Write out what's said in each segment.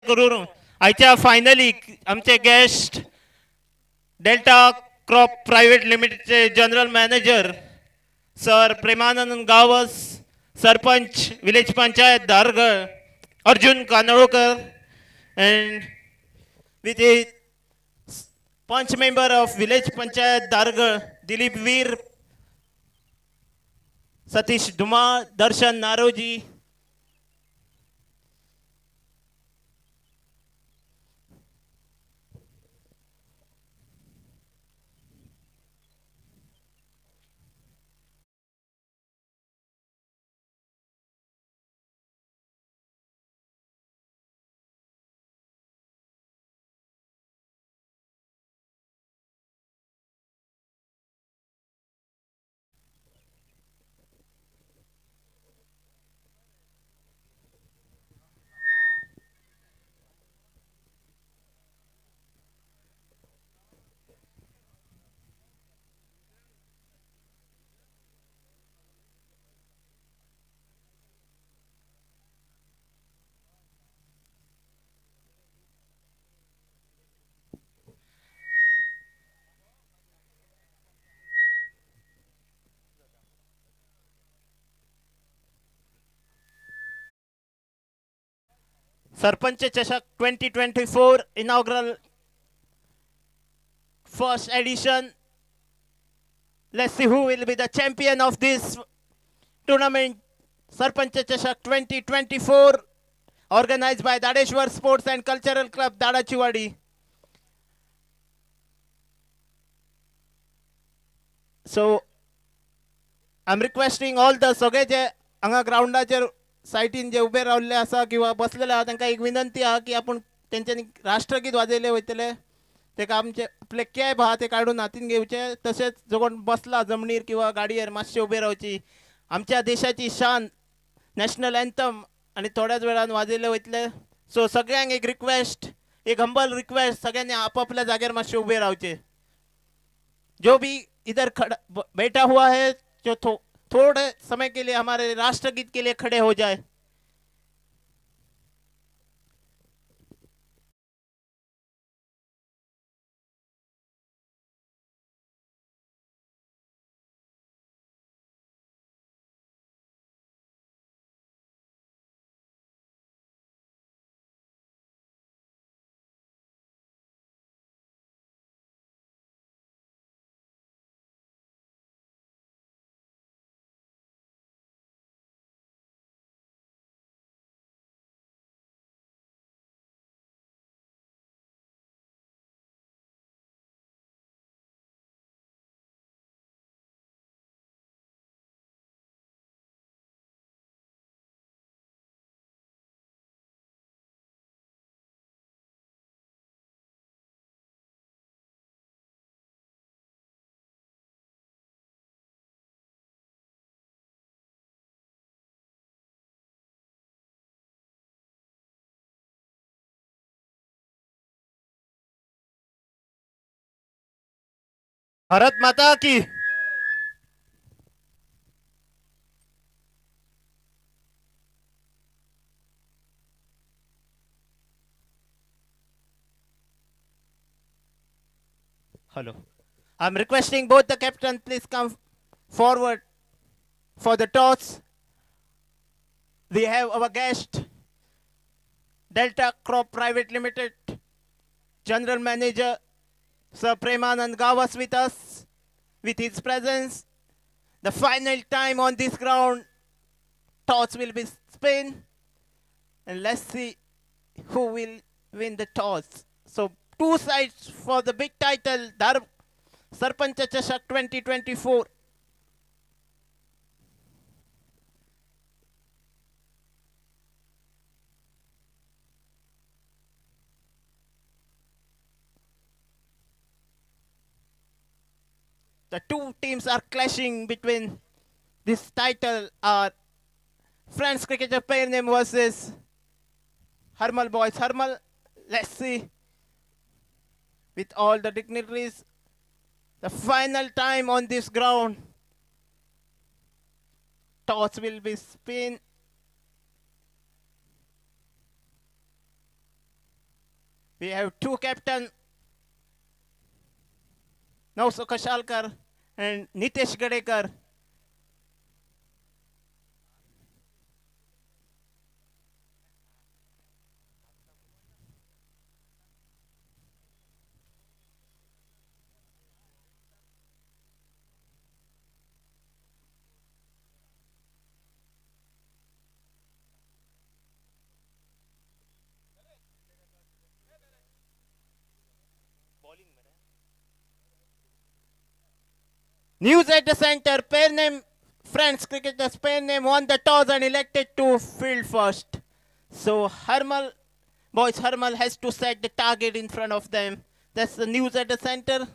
करून आयच्या फायनली आमचे गेस्ट डेल्टा क्रॉप प्रायव्हेट लिमिटेडचे general manager sir Premanand Gawas, sarpanch village panchayat Dargal Arjun Kanolkar, and with a punch member of village panchayat Dargar Dilip Veer, Satish Duma, Darshan Naroji. Sarpanch Chashak 2024 inaugural first edition. Let's see who will be the champion of this tournament. Sarpanch Chashak 2024 organized by Dadeshwar Sports and Cultural Club Dadachiwadi. So I'm requesting all the सगळे जे हांगा ग्राउंडाचेर सायटीन जे उबे रावल्ले आसा किंवा बसलेले आहा तांकां एक विनंती आहा की आपूण तेंच्यांनी राष्ट्रगीत वाजयले वयतले तेका आमचे आपले कॅब आहा ते काडून हातीन घेवचे तशेंच जो कोण बसला जमनीर किंवा गाडयेर मातशे उबे रावची आमच्या देशाची शान नॅशनल एंथम आनी थोड्याच वेळान वाजयले वयतले सो सगळ्यांक एक रिक्वेस्ट एक हंबल रिक्वेस्ट सगळ्यांनी आपापल्या जाग्यार मातशे उबे रावचे जो भी इधर खड़ा बैठा हुआ है जो थोड़े समय के लिए हमारे राष्ट्रगीत के लिए खड़े हो जाए। भारत माता की hello. I'm requesting both the captain please come forward for the toss. We have our guest Delta Crop Private Limited General Manager Sir Premanand Gawas with us with his presence. The final time on this ground, toss will be spin, and let's see who will win the toss. So two sides for the big title, Sarpanch Chashak 2024. The two teams are clashing between this title are Friends Cricketer pair name versus Harmal Boys. Harmal, let's see with all the dignitaries the final time on this ground. Toss will be spin. We have two captain, Nauso Kashalkar and Nitesh Gadekar. News at the center. Pair name Friends cricketers pair name won the toss and elected to field first. So Hermal has to set the target in front of them. That's the news at the center.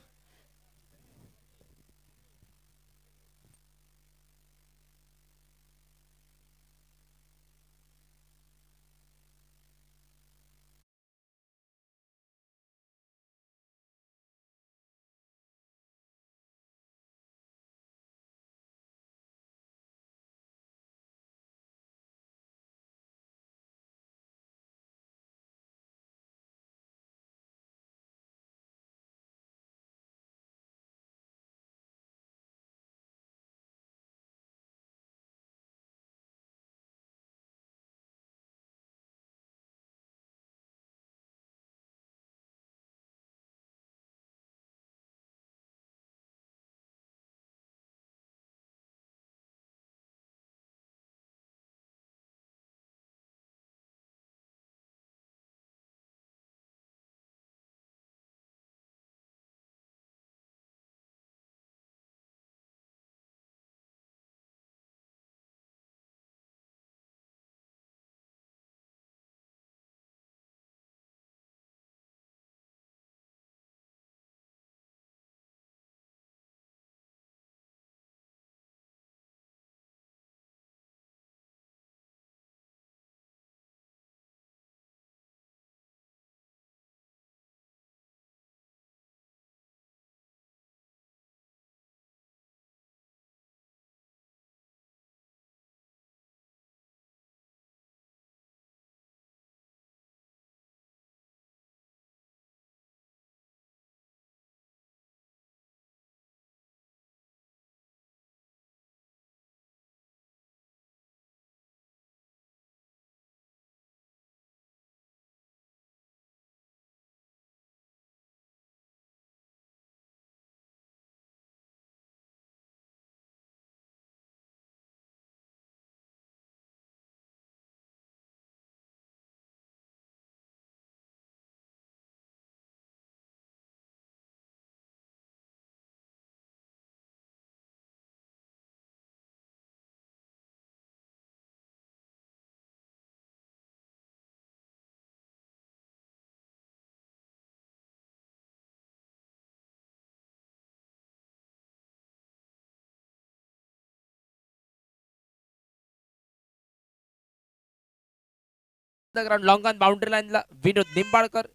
Ground long on boundary लाईनला विनोद निंबाळकर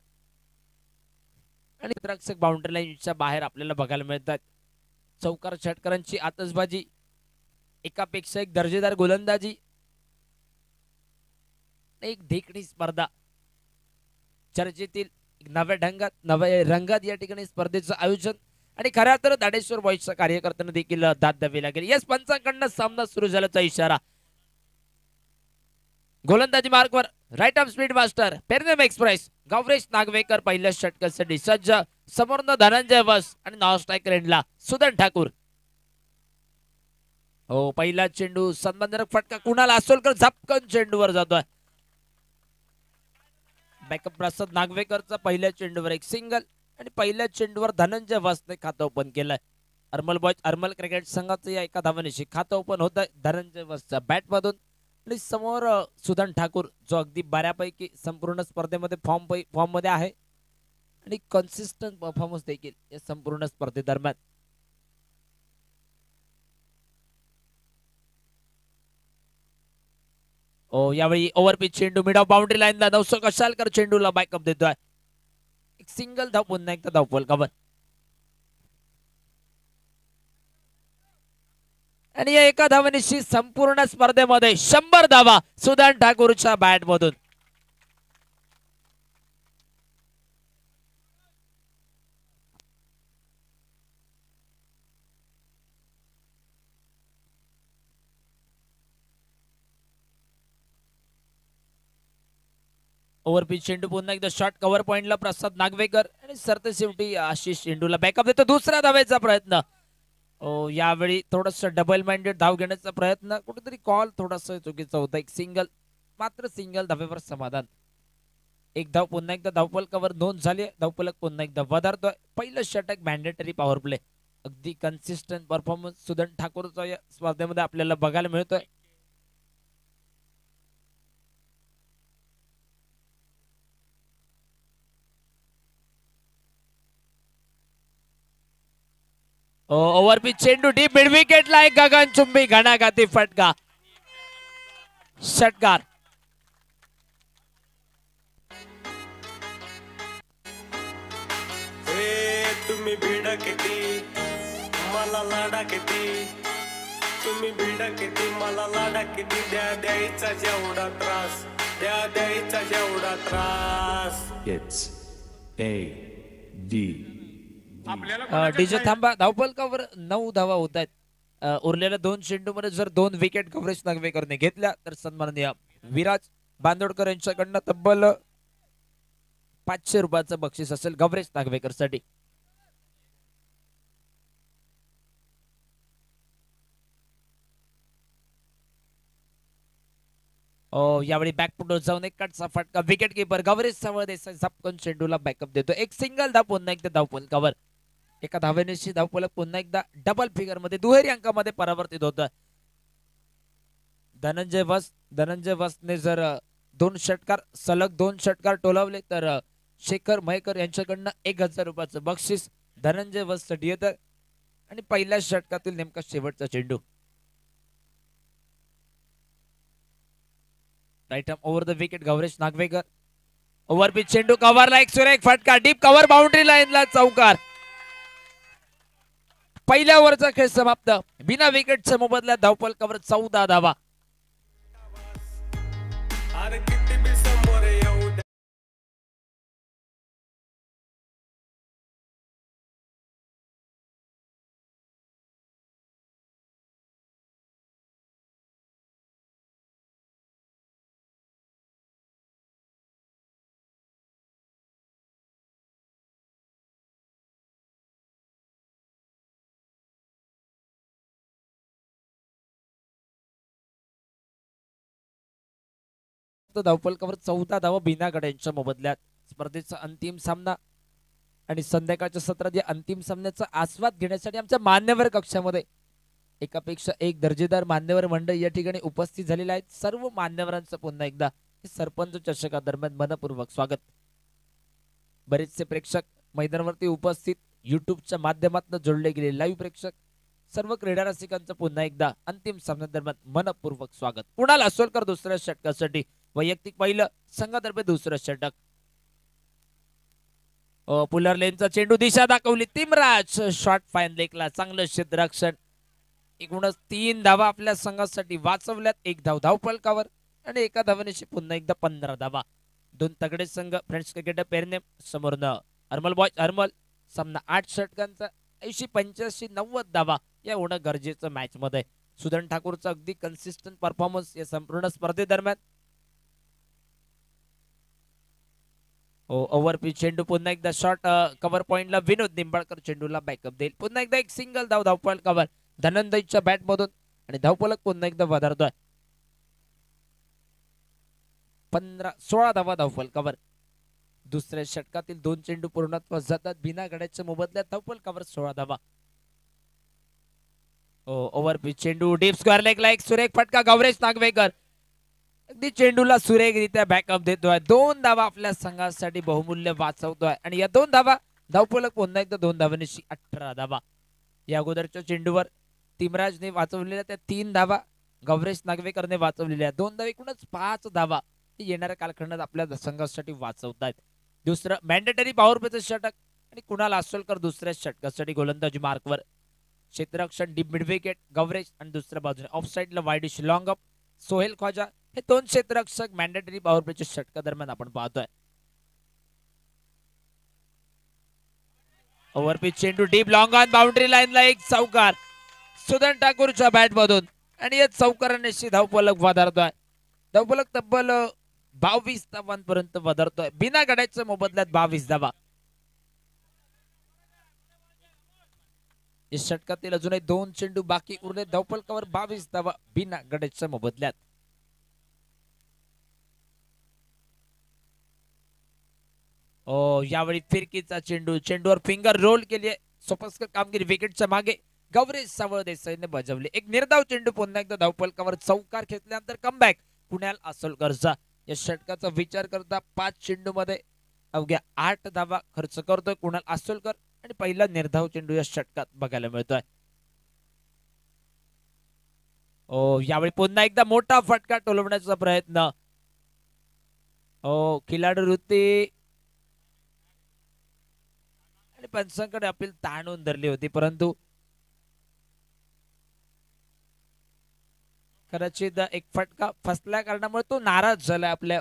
आणि रक्षक boundary लाईनच्या बाहेर आपल्याला बघायला मिळतात. चौकार षटकरांची आतषबाजी, एकापेक्षा एक दर्जेदार गोलंदाजी, एक देखणी स्पर्धा चर्चेतील नव्या रंगात या ठिकाणी स्पर्धेचं आयोजन आणि खऱ्या तर दाडेश्वर बॉईजच्या कार्यकर्त्यांना देखील दाद द्यावी लागेल. यस पंचांकडनं सामना सुरू झाल्याचा इशारा. गोलंदाजी मार्कवर right arm speed master Pernem express Gauresh Nagvekar पहिल्या षटकासाठी सज्ज. समोरनं धनंजय वस आणि नॉन स्ट्रायकर एंडला सुदन ठाकूर. हो पहिला चेंडू सन्मानजनक फटका कुणाल आसोलकर झपकन चेंडूवर जातोय. बॅकअप प्रसाद नागवेकरचा पहिल्या चेंडूवर एक सिंगल आणि पहिल्या चेंडूवर धनंजय वसने खातं ओपन केलंय. अरमल क्रिकेट संघाचं या एका धावनिशी खातं ओपन होत आहे धनंजय वसच्या बॅट मधून. आणि समोर सुदन ठाकूर जो अगदी बऱ्यापैकी संपूर्ण स्पर्धेमध्ये फॉर्म मध्ये आहे आणि कन्सिस्टंट परफॉर्मन्स देखील या संपूर्ण स्पर्धेदरम्यान. यावेळी ओव्हरपिच चेंडू मिड ऑफ बाउंड्री लाईनला नवसो कशालकर चेंडूला बॅकअप देतोय. एक सिंगल धाव, पुन्हा एकदा धावफल कव्हर आणि या एका धावनिशी संपूर्ण स्पर्धेमध्ये 100 धावा सुदन ठाकूरच्या बॅट मधून. ओव्हरपिच चेंडू पुन्हा एकदा शॉर्ट कव्हर पॉइंटला प्रसाद नागवेकर आणि सरते शेवटी आशिष चेंडूला बॅकअप देतो. दुसरा धावेचा प्रयत्न. यावेळी थोडस डबल माइंडेड धाव घेण्याचा प्रयत्न, कुठेतरी कॉल थोडासा चुकीचा होता. एक सिंगल, मात्र सिंगल धावेवर समाधान. एक धाव पुन्हा एकदा धावफलकावर नोंद झाली. धावफलक पुन्हा एकदा वधारतोय. पहिलं षटक मॅन्डेटरी पॉवर प्ले. अगदी कन्सिस्टंट परफॉर्मन्स सुदन ठाकूरचा या स्पर्धेमध्ये आपल्याला बघायला मिळतोय. ओव्हरपिच चेंडू डीप मिड विकेटला एक गगनचुंबी घणाघाती फटका. षटकार. तुम्ही भिडा किती मला लाडा किती, तुम्ही भिडा किती मला लाडा किती, द्या द्यायचा जेवढा त्रास, द्या द्यायचा जेवढा त्रास. It's A D. डीजे थांबा. धावफलकावर 9 धावा होत आहेत. उरलेल्या 2 चेंडूमध्ये जर 2 विकेट कव्हरेज नागवेकरने घेतल्या तर सन्माननीय विराज बांदोडकर यांच्याकडनं तब्बल 500 रुपयाचं बक्षीस असेल कव्हरेज नागवेकर साठी. यावेळी बॅकफुटवर जाऊन एक कटचा फटका. विकेट किपर गवरेज सावळ देसाई झपकन चेंडूला बॅकअप देतो. एक सिंगल धाव पुन्हा एकदा धावफलकावर. एका धावेनेशी धावफलक पुन्हा एकदा डबल फिगर मध्ये दुहेरी अंकामध्ये परावर्तित होत. धनंजय वसने जर 2 षटकार सलग 2 षटकार टोलावले तर शेखर मयेकर यांच्याकडनं 1000 रुपयाचं बक्षीस धनंजय वस साठी येतं. आणि पहिल्या षटकातील नेमका शेवटचा चेंडू. Right arm over the wicket Gauresh Nagvekar. Overpitch चेंडू कव्हरला एक सुरेख फटका. डीप कव्हर बाउंड्री लाईनला चौकार. पहिल्या ओव्हरचा खेळ समाप्त. बिना विकेटच्या मोबदल्यात धावफलकावर 14 धावा. अरे किती बी समोर येऊ द्या. धावफलकावर 14 धावा बिना गड्यांच्या मोबदल्यात. स्पर्धेचा अंतिम सामना आणि संध्याकाळच्या सत्रात या अंतिम सामन्याचा आस्वाद घेण्यासाठी आमच्या मान्यवर कक्षामध्ये एकापेक्षा एक दर्जेदार मान्यवर मंडळी या ठिकाणी उपस्थित झालेले आहेत. सर्व मान्यवरांचं पुन्हा एकदा सरपंच चषकादरम्यान मनपूर्वक स्वागत. बरेचसे प्रेक्षक मैदानावरती उपस्थित, युट्यूबच्या माध्यमातून जोडले गेले लाईव्ह प्रेक्षक, सर्व क्रीडा रसिकांचं पुन्हा एकदा अंतिम सामन्यादरम्यान मनपूर्वक स्वागत. कुणाल असोलकर दुसऱ्या षटकासाठी वैयक्तिक पहिलं, संघातर्फे दुसरं षटक. पुलर लेनचा चेंडू दिशा दाखवली. तिमराज शॉट फाईन लेकला. चांगलं क्षेत्ररक्षण. एकूणच 3 धावा आपल्या संघासाठी वाचवल्यात. 1 धाव धावफलकावर आणि एका धावेने पुन्हा एकदा 15 धावा. 2 तगडे संघ friends cricketer Pernem समोरनं Armal boys Armal. सामना 8 षटकांचा 80 85 90 धावा या होणं गरजेचं मॅच मध्ये. सुदन ठाकूरचा अगदी कन्सिस्टंट परफॉर्मन्स या संपूर्ण स्पर्धेदरम्यान. ओव्हरपिच चेंडू पुन्हा एकदा शॉर्ट कव्हर पॉइंटला विनोद निंबाळकर चेंडूला बॅकअप देईल. पुन्हा एकदा एक सिंगल धाव धावफलकावर धनंजयच्या बॅट मधून आणि धावफलक पुन्हा एकदा वधारतोय. 16 धावा धावफलकावर. दुसऱ्या षटकातील 2 चेंडू पूर्णत्वास जातात बिना गड्याच्या मोबदल्यात. धावफलकावर 16 धावा. ओव्हरपिच चेंडू डीप स्क्वेअर लेगला एक सुरेख फटका. गवरेश नागवेकर अगदी चेंडूला सुरेखरित्या बॅकअप देतोय. 2 धावा आपल्या संघासाठी बहुमूल्य वाचवतोय आणि या 2 धावा धावफलक पुन्हा एकदा 2 धावांशी 18 धावा. या अगोदरच्या चेंडूवर तिमराजने वाचवलेल्या त्या 3 धावा गवरेश नागवेकरने वाचवलेल्या 2 धावा, एकूणच 5 धावा येणाऱ्या कालखंडात आपल्या संघासाठी वाचवतायत. दुसरं मॅन्डेटरी पॉवर प्लेचं षटक आणि कुणाल असोलकर दुसऱ्या षटकासाठी गोलंदाजी मार्कवर. क्षेत्ररक्षण डीप मिड विकेट गवरेज आणि दुसऱ्या बाजूने ऑफ साइडला wideish long up Sohail Khwaja. हे 2 क्षेत्ररक्षक मॅन्डेटरी पॉवर प्लेच्या षटका दरम्यान आपण पाहतोय. ओव्हरपिच चेंडू डीप लॉंग ऑन बाउंड्री लाईनला एक चौकार सुदन ठाकूरच्या बॅट मधून आणि या चौकाराने धावफलक वधारतोय. धावफलक तब्बल 22 धावांपर्यंत वधारतोय. बिना गड्याच्या मोबदल्यात 22 धावा. या षटकातील अजूनही 2 चेंडू बाकी उरले. धावफलकावर 22 धावा बिना गड्याच्या मोबदल्यात. यावेळी फिरकीचा चेंडू, चेंडूवर फिंगर रोल केली. सोपस्कर कामगिरी विकेटच्या मागे गौरेश सावळ देसाईने बजावली. एक निर्धाव चेंडू पुन्हा एकदा धावफलकावर चौकार घेतल्यानंतर कमबॅक कुणाल आसोलकरचा. या षटकाचा विचार करता 5 चेंडू मध्ये अवघ्या 8 धावा खर्च करतोय कुणाल आसोलकर आणि पहिला निर्धाव चेंडू या षटकात बघायला मिळतोय. यावेळी पुन्हा एकदा मोठा फटका टोलवण्याचा प्रयत्न. खिलाडू वृत्ती आणि पंचांकडे अपील ताणून धरली होती, परंतु कदाचित एक फटका फसल्या कारणामुळे तो नाराज झाला आपल्या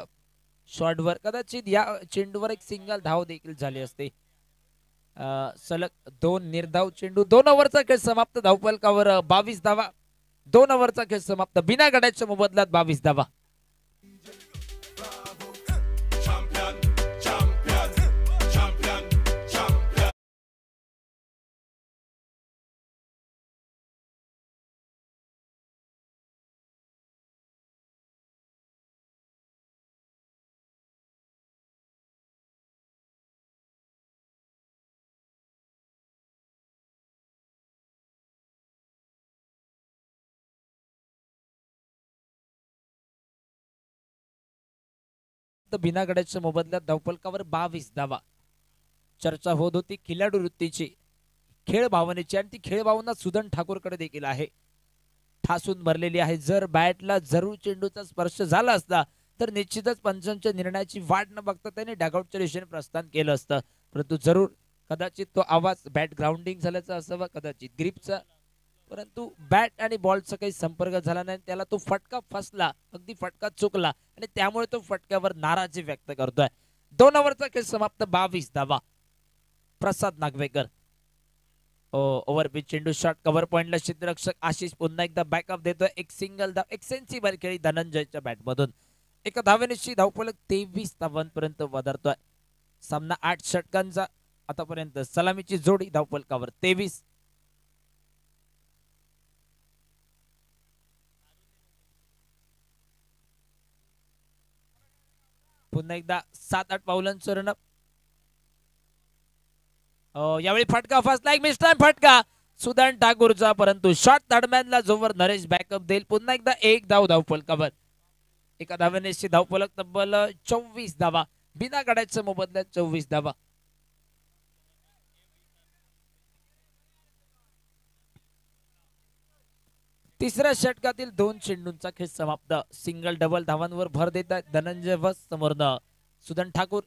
शॉटवर. कदाचित या चेंडूवर एक सिंगल धाव देखील झाली असते. सलग 2 निर्धाव चेंडू. 2 ओव्हरचा खेळ समाप्त. धावफलकावर 22 धावा. 2 ओव्हरचा खेळ समाप्त. बिना गड्याच्या मोबदल्यात 22 धावा. बिना गड्याच्या मोबदल्यात धावफलकावर 22 धावा. चर्चा होत होती खिलाडू वृत्तीची, खेळ भावनेची, आणि ती खेळ भावना सुदन ठाकूरकडे देखील आहे. ठासून भरलेली आहे. जर बॅटला जरूर चेंडूचा स्पर्श झाला असता तर निश्चितच पंचांच्या निर्णयाची वाट न बघता त्याने डगआउटच्या दिशेने प्रस्थान केलं असतं. परंतु जरूर कदाचित तो आवाज बॅट ग्राउंडिंग झाल्याचा असावा, कदाचित ग्रिपचा, परंतु बॅट आणि बॉलचा काही संपर्क झाला नाही. त्याला तो फटका फसला, अगदी फटका चुकला आणि त्यामुळे तो फटक्यावर नाराजी व्यक्त करतोय. 2 ओव्हरचा खेळ समाप्त. 22 धावा. प्रसाद नागवेकर. ओव्हरपिच चेंडू शॉट कव्हर पॉइंटला क्षेत्ररक्षक आशिष पुन्हा एकदा बॅकअप देतोय. एक सिंगल धाव एक्सेन्सिव्ह खेळी धनंजयच्या बॅटमधून. एका धावेनिशी धावफलक 23 धावांपर्यंत वधारतोय. सामना 8 षटकांचा आतापर्यंत. सलामीची जोडी धावफलकावर 23. पुन्हा एकदा 7-8 पावलांचं रनअप. यावेळी फटका फसला. एक मिस्टर फटका सुदन ठाकूरचा, परंतु शॉट दरम्यानला जोवर नरेश बॅकअप देईल. पुन्हा एकदा 1 धाव धावफलकावर. एका धावेनेची धावफलक तब्बल 24 धावा. बिना गड्याच्या मोबदल्यात 24 धावा. तिसऱ्या षटकातील 2 चेंडूंचा खेळ समाप्त. सिंगल डबल धावांवर भर देत आहेत धनंजय वस समोरनं सुदन ठाकूर.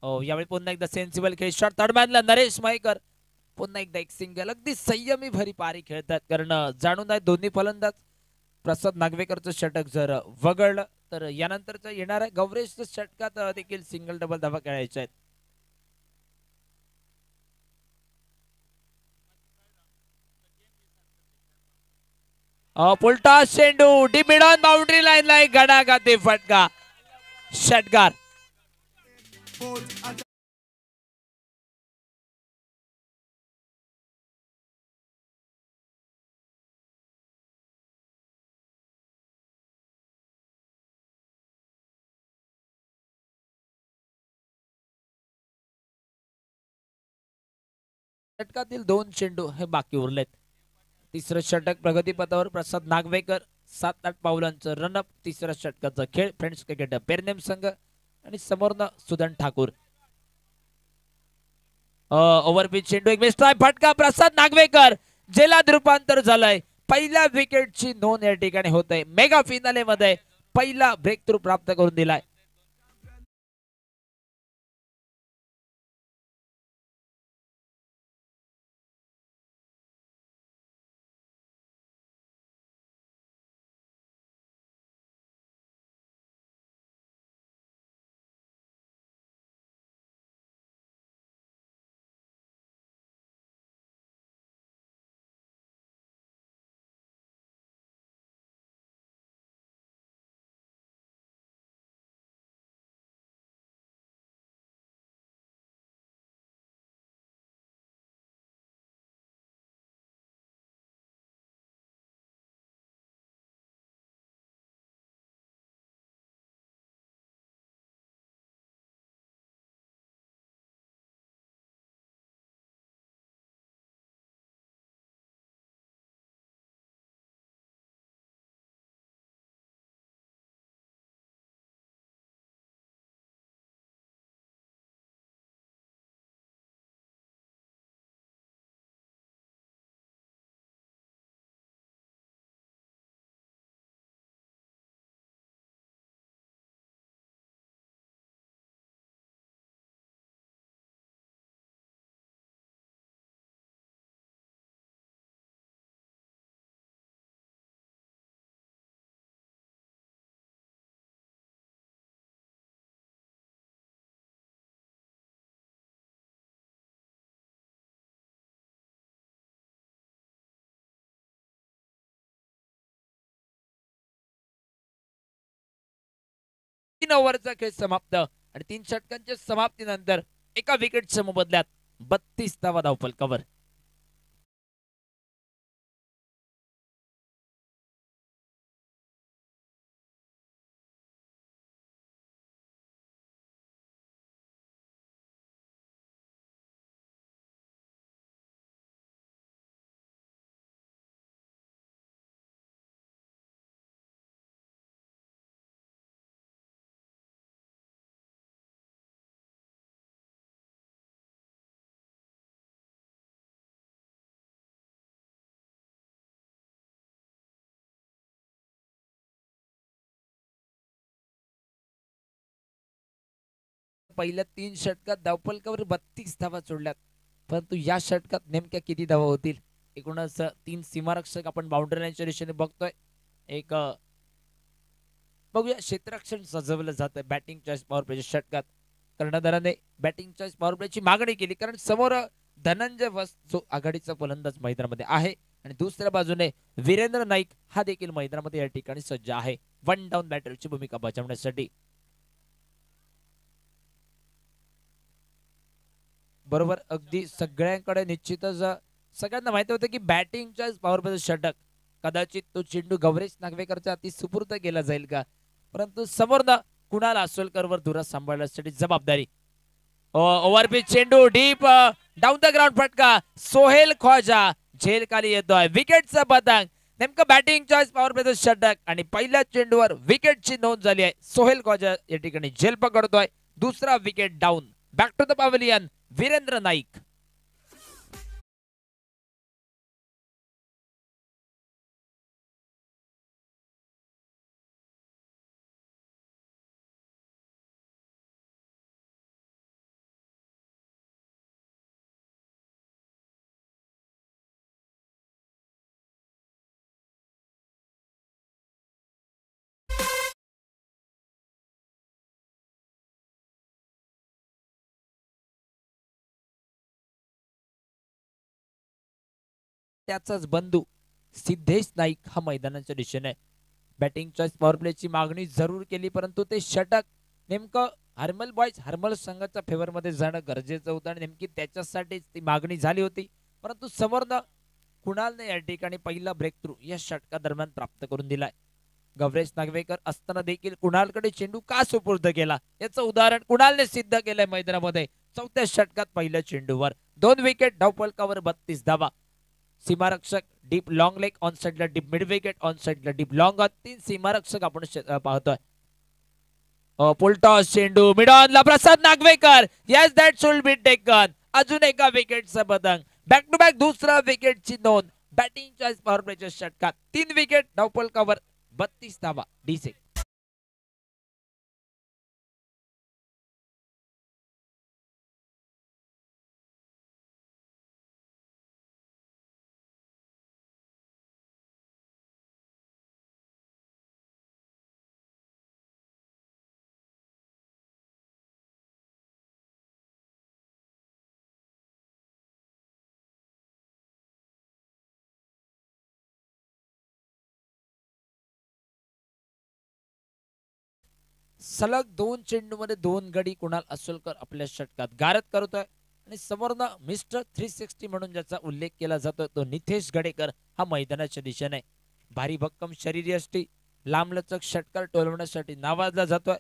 यावेळी पुन्हा एकदा सेन्सिबल खेळ. शॉट तडमॅनला नरेश मयेकर. पुन्हा एकदा एक सिंगल. अगदी संयमी भरी पारी खेळतात, कारण जाणून आहे दोन्ही फलंदाज. प्रसाद नागवेकरचं षटक जर वगळलं तर यानंतरच्या येणाऱ्या गौरेशच्या षटकात देखील सिंगल डबल धावा खेळायच्या आहेत. पुलटा चेंडू deep mid on boundary line ला एक गडागाती फटका. षटकार. षटकातील 2 चेंडू हे बाकी उरलेत. तिसरं षटक प्रगतीपथावर. प्रसाद नागवेकर 7-8 पावलांचं रनअप. तिसऱ्या षटकाचा खेळ. फ्रेंड्स क्रिकेट पेरनेम संघ आणि समोरनं सुदन ठाकूर. ओव्हरपिच चेंडू. एक मिस्टर फटका. प्रसाद नागवेकर जेलात रूपांतर झालंय. पहिल्या विकेटची नोंद या ठिकाणी होते. मेगा फिनाले मध्ये पहिला ब्रेक थ्रू प्राप्त करून दिलाय. 3 ओव्हरचा खेळ समाप्त आणि 3 षटकांच्या समाप्तीनंतर एका विकेटच्या मोबदल्यात 32 धावा धावफलकावर. पहिल्या 3 षटकात धावफलकावर 32 धावा सोडल्यात, परंतु या षटकात नेमक्या किती धावा होतील? एकूणच 3 सीमारक्षक आपण बाउंड्री लाईनच्या दिशेने बघतोय. एक बघूया क्षेत्ररक्षण सजवलं जातं बॅटिंग चॉईस पॉवर प्लेच्या षटकात. कर्णधाराने बॅटिंग चॉईस पॉवर प्लेची मागणी केली, कारण समोर धनंजय वस जो आघाडीचा फलंदाज मैदानामध्ये आहे आणि दुसऱ्या बाजूने वीरेंद्र नाईक हा देखील मैदानामध्ये या ठिकाणी सज्ज आहे वन डाऊन बॅटरची भूमिका बजावण्यासाठी. बरोबर, अगदी सगळ्यांकडे निश्चितच सगळ्यांना माहिती होतं की बॅटिंगच्या पॉवर प्लेचं षटक कदाचित तो चेंडू गौरेश नागवेकरच्या हाती सुपूर्द केला जाईल का, परंतु समोरनं कुणाल आसोलकरवर धुरा सांभाळण्यासाठी जबाबदारी. ओव्हरपिच चेंडू डीप डाऊन द ग्राउंड फटका, सोहेल ख्वाजा झेल खाली येतोय. विकेटचा पतंग, नेमकं बॅटिंग चॉईस पॉवर प्लेचं षटक आणि पहिल्या चेंडूवर विकेटची नोंद झाली आहे. सोहेल ख्वाजा या ठिकाणी झेल पकडतोय. दुसरा wicket down. Back to the pavilion Virendra Naik. त्याचाच बंधू सिद्धेश नाईक हा मैदानाच्या दिशेने बॅटिंग चॉईस पॉवर प्लेची मागणी जरूर केली, परंतु ते षटक नेमकं हर्मल बॉयज हर्मल संघाच्या फेवर मध्ये जाणं गरजेचं होतं आणि नेमकी त्याच्यासाठीच ती मागणी झाली होती. परंतु समोरनं कुणालने या ठिकाणी पहिला ब्रेक थ्रू या षटका दरम्यान प्राप्त करून दिलाय. गौरेश नागवेकर असताना देखील कुणालकडे चेंडू का सुपूर्द केला याचं उदाहरण कुणालने सिद्ध केलंय मैदानामध्ये. चौथ्या षटकात पहिल्या चेंडूवर 2 विकेट, धावफलकावर 32 धावा. सीमारक्षक डीप लॉंग लेग ऑन साइडला डीप मिड विकेट, ऑन साइडला डीप लॉंग ऑन. 3 सीमारक्षक आपण पाहतोय. पुलटॉस चेंडू मिड ऑनला Prasad Nagvekar. Yes that should be taken. अजून एका विकेटचा पतंग. बॅक टू बॅक दुसरा विकेटची नोंद बॅटिंग चॉईस पॉवर प्लेच्या षटकात. 3 विकेट, धावफलकावर 32 धावा. डीसे सलग 2 चेंडूमध्ये 2 गडी कुणाल आसोलकर आपल्या षटकात गारद करतोय आणि समोरनं मिस्टर 360 म्हणून ज्याचा उल्लेख केला जातो तो नितेश गडेकर हा मैदानाच्या दिशेने भारी भक्कम शरीरयष्टी लांबलचक षटकार टोलवण्यासाठी नावाजला जातोय.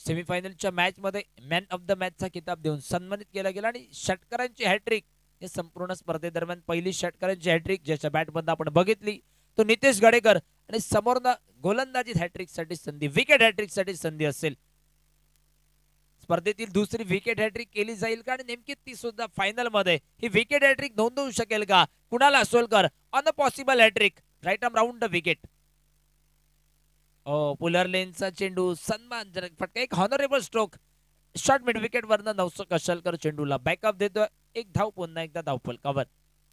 सेमीफायनलच्या मॅच मध्ये मॅन ऑफ द मॅचचा किताब देऊन सन्मानित केला गेला आणि षटकारांची हॅट्रिक या संपूर्ण स्पर्धेदरम्यान पहिली षटकारांची हॅट्रिक ज्याच्या बॅटमध्ये आपण बघितली तो नितेश गडेकर आणि समोरनं गोलंदाजीत हॅट्रिक साठी संधी, विकेट हॅट्रिक साठी संधी असेल. स्पर्धेतील दुसरी विकेट हॅट्रिक केली जाईल का आणि नेमकी ती सुद्धा फायनल मध्ये ही विकेट हॅट्रिक नोंदवू शकेल का Kunal Asolkar on a possible hattrick right arm round the wicket. पुलर लेनचा चेंडू सन्मानजनक फटका, एक honourable stroke. Short mid wicket वरनं नवसक अशलकर चेंडूला बॅकअप देतोय. एक धाव पुन्हा एकदा धावफलकावर.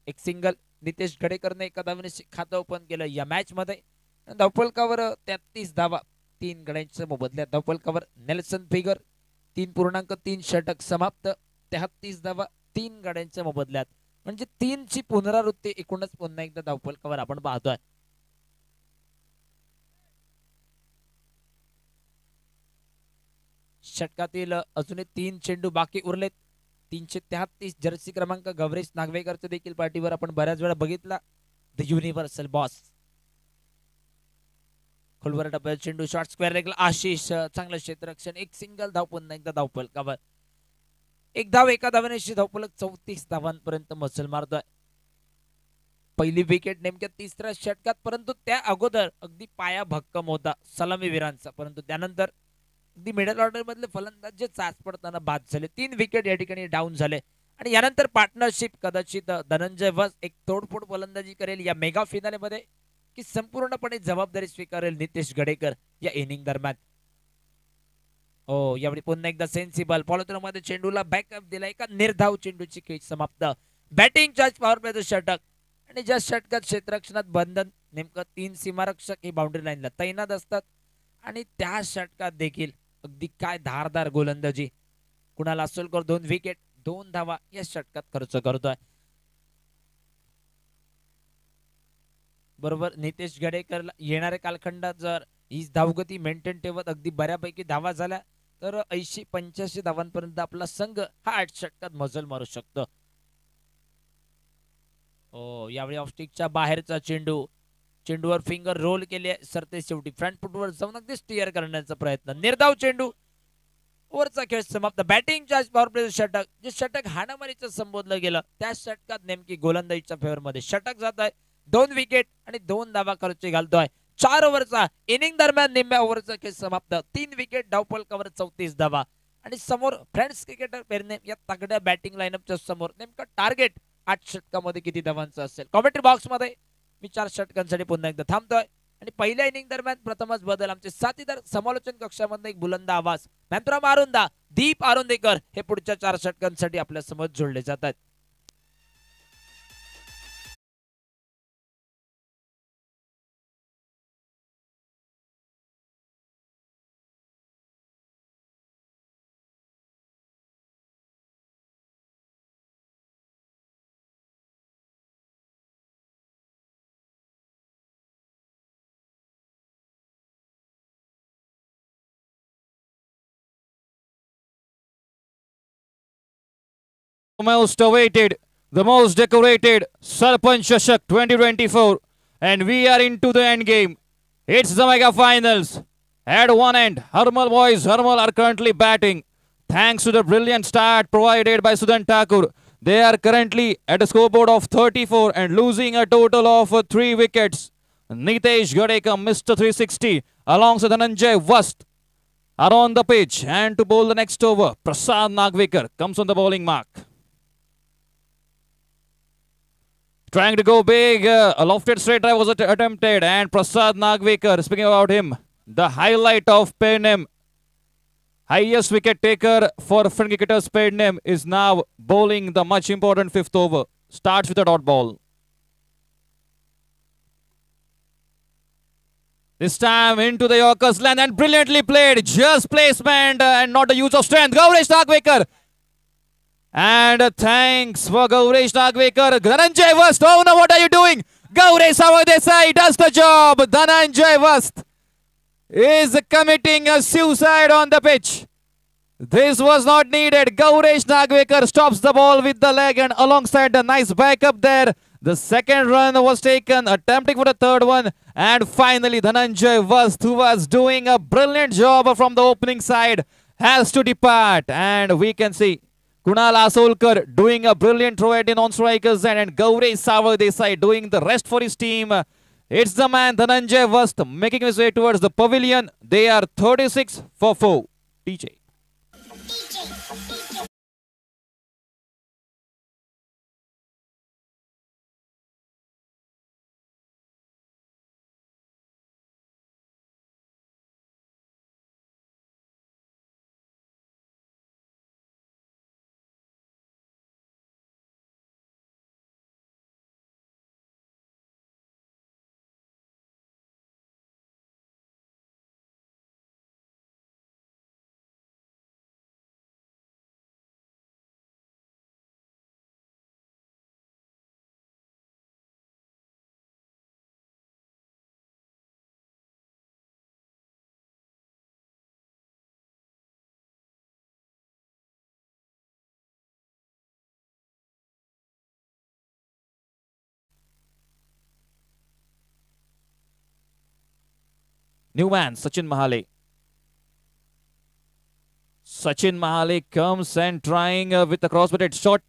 एक सिंगल नितेश गडेकरने एका धावेने खातं ओपन केलं या मॅच मध्ये. धावफलकावर 33 धावा 3 गड्यांच्या मोबदल्यात. धावफलकावर नेल्सन फिगर 3.3 षटक समाप्त, 33 धावा 3 गड्यांच्या मोबदल्यात. म्हणजे 3 ची पुनरावृत्ती एकूणच पुन्हा एकदा धावफलकावर आपण पाहतोय. षटकातील अजूनही 3 चेंडू बाकी उरलेत. 333 जर्सी क्रमांक गौरेश नागवेकरचा देखील पाठीवर आपण बऱ्याच वेळा बघितला. The universal boss. खोलवर डबल चेंडू शॉर्ट स्क्वेअर लेगला आशिष चांगलं क्षेत्ररक्षण. एक सिंगल धाव, पुन्हा एकदा धावपल कव्हर. एक धाव एका धावाने धावपलक 34 धावांपर्यंत मसल मारतोय. पहिली विकेट नेमक्या 3ऱ्या षटकात, परंतु त्या अगोदर अगदी पाया भक्कम होता सलामीवीरांचा, परंतु त्यानंतर अगदी मिडल ऑर्डर मधले फलंदाज जे चाच पडताना बाद झाले. 3 विकेट या ठिकाणी डाऊन झाले आणि यानंतर पार्टनरशिप कदाचित धनंजय वस एक तोडफोड फलंदाजी करेल या मेगा फिनाले मध्ये, की संपूर्णपणे जबाबदारी स्वीकारेल नितेश गडेकर या इनिंग दरम्यान. हो, यावेळी पुन्हा एकदा सेन्सिबल मध्ये चेंडूला बॅकअप दिला. एका निर्धाव चेंडूची खेळ समाप्त. बॅटिंग चार्ज पॉवर प्लेचं षटक आणि ज्या षटकात क्षेत्ररक्षणात बंधन नेमकं 3 सीमारक्षक हे बाउंड्री लाईनला तैनात असतात आणि त्या षटकात देखील अगदी काय धारदार गोलंदाजी. कुणाल आसोलकर 2 विकेट 2 धावा या षटकात खर्च करतोय. बरोबर नितेश गडेकर येणाऱ्या कालखंडात जर ही धावगती मेंटेन ठेवत अगदी बऱ्यापैकी धावा झाल्या तर 80-85 धावांपर्यंत आपला संघ हा 8 षटकात मजल मारू शकतो. हो, यावेळी ऑफस्टिकच्या बाहेरचा चेंडू, चेंडूवर फिंगर रोल केले सरते शेवटी फ्रंट फुटवर जाऊन अगदी स्टिअर करण्याचा प्रयत्न. निर्धाव चेंडू, ओव्हरचा खेळ समाप्त. बॅटिंग चार्ज पॉवर प्ले षटक, जे षटक हाणामारीचं संबोधलं गेलं त्या षटकात नेमकी गोलंदाजीच्या फेवर मध्ये षटक जात आहे. 2 विकेट आणि 2 धावा खर्ची घालतोय. 4 ओव्हरचा इनिंग दरम्यान निम्म्या ओव्हरचा खेळ समाप्त. 3 विकेट डावपल कव्हर 34 धावा आणि समोर फ्रेंड्स क्रिकेटर पेरने या तगड्या बॅटिंग लाईनअपच्या समोर नेमकं टार्गेट 8 षटकामध्ये किती धावांचं असेल. कॉमेंट्री बॉक्स मध्ये मी 4 षटकांसाठी पुन्हा एकदा थांबतोय आणि पहिल्या इनिंग दरम्यान प्रथमच बदल. आमचे साथीदार समालोचन कक्षामध्ये एक बुलंद आवाज मॅन्थुराम आरुंदा, दीप आरुंदेकर हे पुढच्या 4 षटकांसाठी आपल्या समोर जोडले जातात. Most awaited, the most decorated Sarpanch Chashak 2024, and we are into the end game. It's the mega finals. At one end, Harmal boys, Harmal are currently batting. Thanks to the brilliant start provided by Sudan Thakur, they are currently at a scoreboard of 34 and losing a total of 3 wickets. Nitesh Gadekar, Mr. 360, alongside Dhananjay Vast are on the pitch, and to bowl the next over, Prasad Nagvekar comes on the bowling mark. Trying to go big, a lofted straight drive was attempted, and Prasad Nagvekar, speaking about him, the highlight of Pernem, highest wicket taker for friend cricketers Pernem, is now bowling the much important 5th over. Starts with a dot ball. This time into the Yorker's land and brilliantly played, just placement and not the use of strength. Gauresh Nagvekar. And thanks for Gauresh Nagvekar. Dhananjay Vast, oh no, what are you doing? Gauresh Desai does the job. Dhananjay Vast is committing a suicide on the pitch. This was not needed. Gauresh Nagvekar stops the ball with the leg, and alongside the nice backup there, the second run was taken, attempting for the third one. And finally, Dhananjay Vast, who was doing a brilliant job from the opening side, has to depart. And we can see Kunal Asolkar doing a brilliant throw at the non-strikers and Gauresh Desai doing the rest for his team. It's the man Dhananjay Vast making his way towards the pavilion. They are 36 for 4. TJ. New man, Sachin Mahale. Sachin Mahale comes and trying with a cross-butted shot.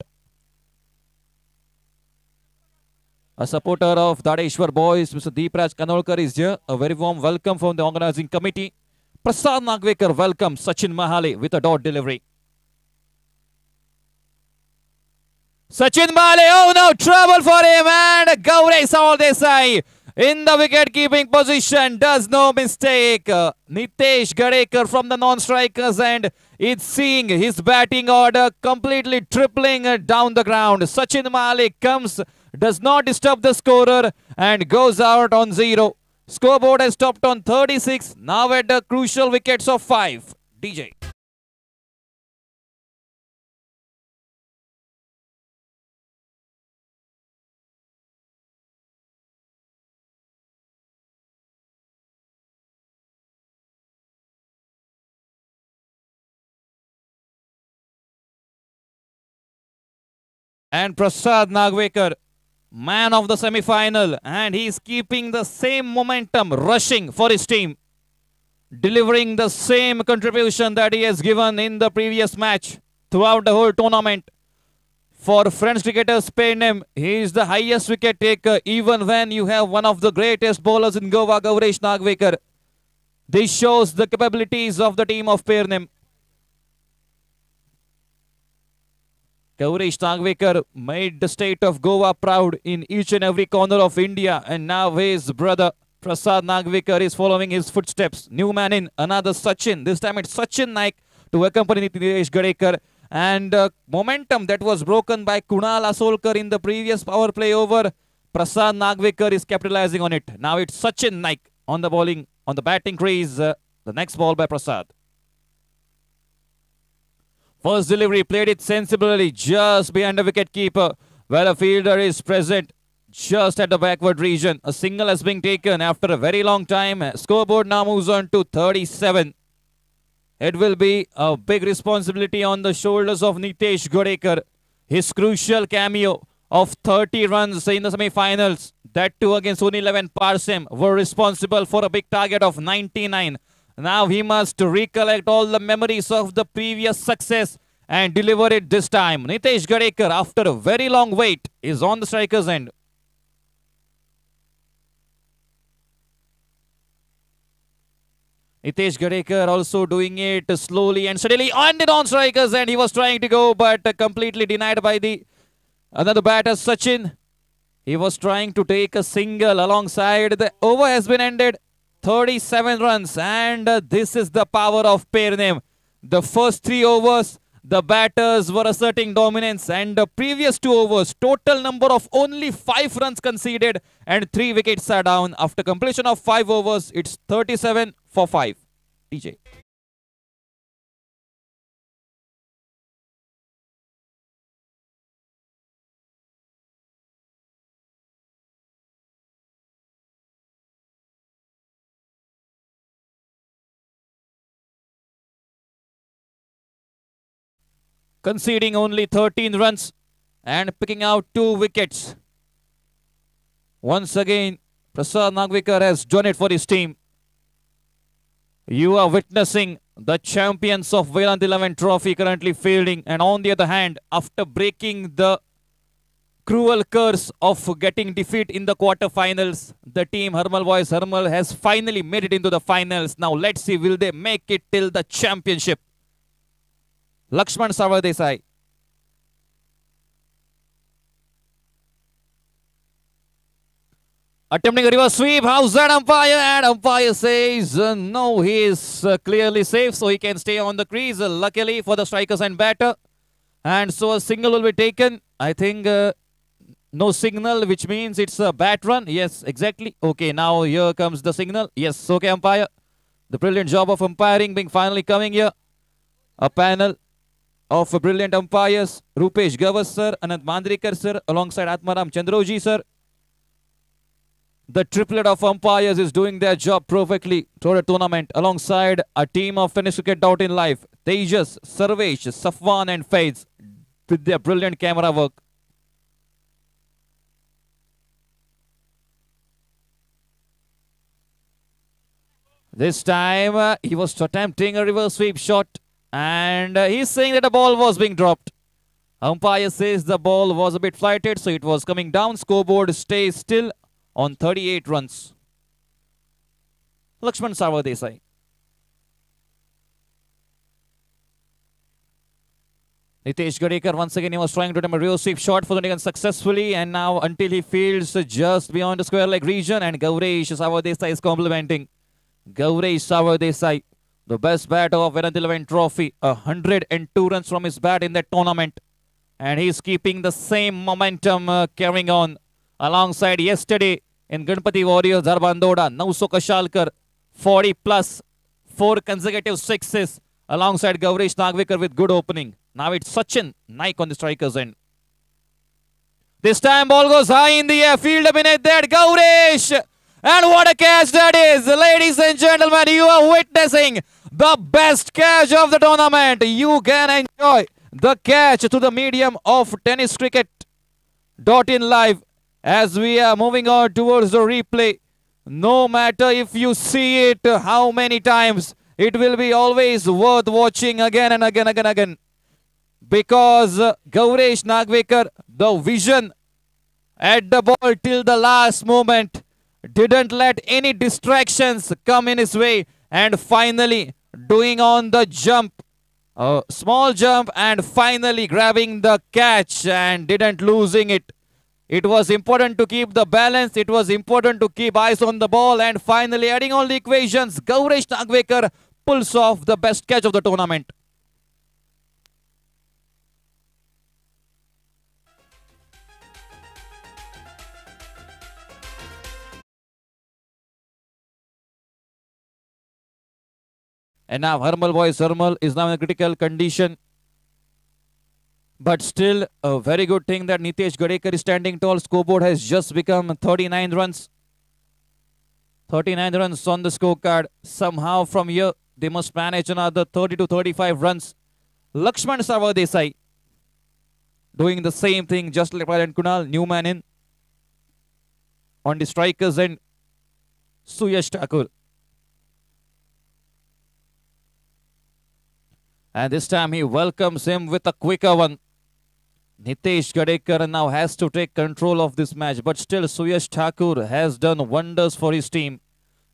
A supporter of Dadeshwar boys, Mr. Deepraj Kanolkar is here. A very warm welcome from the organizing committee. Prasad Nagvekar welcomes Sachin Mahale with a dot delivery. Sachin Mahale, oh no, trouble for him, and Gaurav Sawaldesai in the wicket-keeping position does no mistake. Nitesh Gadekar from the non-strikers, and it's seeing his batting order completely tripling down the ground. Sachin Mahale comes, does not disturb the scorer, and goes out on 0. Scoreboard has stopped on 36, now at the crucial wickets of 5. DJ. And Prasad Nagvekar, man of the semi-final, and he's keeping the same momentum, rushing for his team, delivering the same contribution that he has given in the previous match throughout the whole tournament. For French cricketers, Pernem, he is the highest wicket taker even when you have one of the greatest bowlers in Goa, Gaurav Nagvekar. This shows the capabilities of the team of Pernem. Gaurav Nagvekar made the state of Goa proud in each and every corner of India, and now his brother Prasad Nagvekar is following his footsteps. New man in, another Sachin. This time it's Sachin Naik to accompany Nitesh Gadekar. And momentum that was broken by Kunal Asolkar in the previous power play over, Prasad Nagvekar is capitalizing on it. Now it's Sachin Naik on the bowling, on the batting crease. The next ball by Prasad. First delivery, played it sensibly just behind the wicket keeper, where a fielder is present just at the backward region. A single has been taken after a very long time. Scoreboard now moves on to 37. It will be a big responsibility on the shoulders of Nitesh Gadekar. His crucial cameo of 30 runs in the semi-finals, that too against Sunil 11 Parsem, were responsible for a big target of 99. Now he must recollect all the memories of the previous success and deliver it this time. Nitesh Gadekar, after a very long wait, is on the striker's end. Nitesh Gadekar also doing it slowly and steadily on the non-strikers, and he was trying to go but completely denied by the another batter, Sachin. He was trying to take a single alongside. The over has been ended. 37 runs, and this is the power of Pernem. The first 3 overs, the batters were asserting dominance, and the previous 2 overs, total number of only 5 runs conceded, and 3 wickets are down. After completion of 5 overs, it's 37 for 5. DJ. Conceding only 13 runs and picking out 2 wickets. Once again, Prasad Nagvekar has done it for his team. You are witnessing the champions of Vaillant 11 Trophy currently fielding, and on the other hand, after breaking the cruel curse of getting defeat in the quarterfinals, the team Harmal Boys Harmal has finally made it into the finals. Now let's see, will they make it till the championship? Lakshman Sawaldesai. Attempting a reverse sweep. How's that, umpire? And umpire says no, he is clearly safe, so he can stay on the crease. Luckily for the strikers and batter. And so a single will be taken. I think no signal, which means it's a bat run. Yes, exactly. Okay, now here comes the signal. Yes, okay, umpire. The brilliant job of umpiring being finally coming here. A panel of brilliant umpires, Rupesh Gavas sir, Anand Mandrikar sir, alongside Atmaram Chandroji sir. The triplet of umpires is doing their job perfectly throughout the tournament, alongside a team of Finnish cricket out in life, Tejas, Sarvesh, Safwan and Faiz, with their brilliant camera work. This time he was attempting a reverse sweep shot, and he's saying that the ball was being dropped. Umpire says the ball was a bit flighted, so it was coming down. Scoreboard stays still on 38 runs. Lakshman Sarwadesai. Nitesh Gadekar once again, he was trying to attempt a reverse sweep shot for the unsuccessfully, and now until he fields just beyond the square leg region, and Gauresh Sarwadesai is complimenting. Gauresh Sarwadesai, the best batter of Vedantilavan Trophy, 102 runs from his bat in that tournament, and he's keeping the same momentum carrying on alongside yesterday in Ganpati Warriors Dharbandoda, Nauso Kashalkar, 40 plus, 4 consecutive sixes alongside Gauresh Nagvekar with good opening. Now it's Sachin Naik on the striker's end. This time ball goes high in the air, field up in it there, Gauresh! And what a catch that is! Ladies and gentlemen, you are witnessing the best catch of the tournament. You can enjoy the catch to the medium of tennis cricket. .in live as we are moving on towards the replay. No matter if you see it how many times, it will be always worth watching again and again. Because Gauresh Nagvekar, the vision at the ball till the last moment, didn't let any distractions come in his way, and finally doing on the jump, a small jump, and finally grabbing the catch and didn't losing it. It was important to keep the balance, it was important to keep eyes on the ball, and finally adding all the equations, Gauresh Nagvekar pulls off the best catch of the tournament. And now Harmal Harmal is now in a critical condition. But still a very good thing that Nitesh Gadekar is standing tall. Scoreboard has just become 39 runs. 39 runs on the scorecard. Somehow from here they must manage another 30 to 35 runs. Lakshman Sarwadesai doing the same thing just like Ryan Kunal. Newman in. On the strikers end, Suyash Thakur. And this time he welcomes him with a quicker one. Nitesh Gadekar now has to take control of this match. But still Suyash Thakur has done wonders for his team.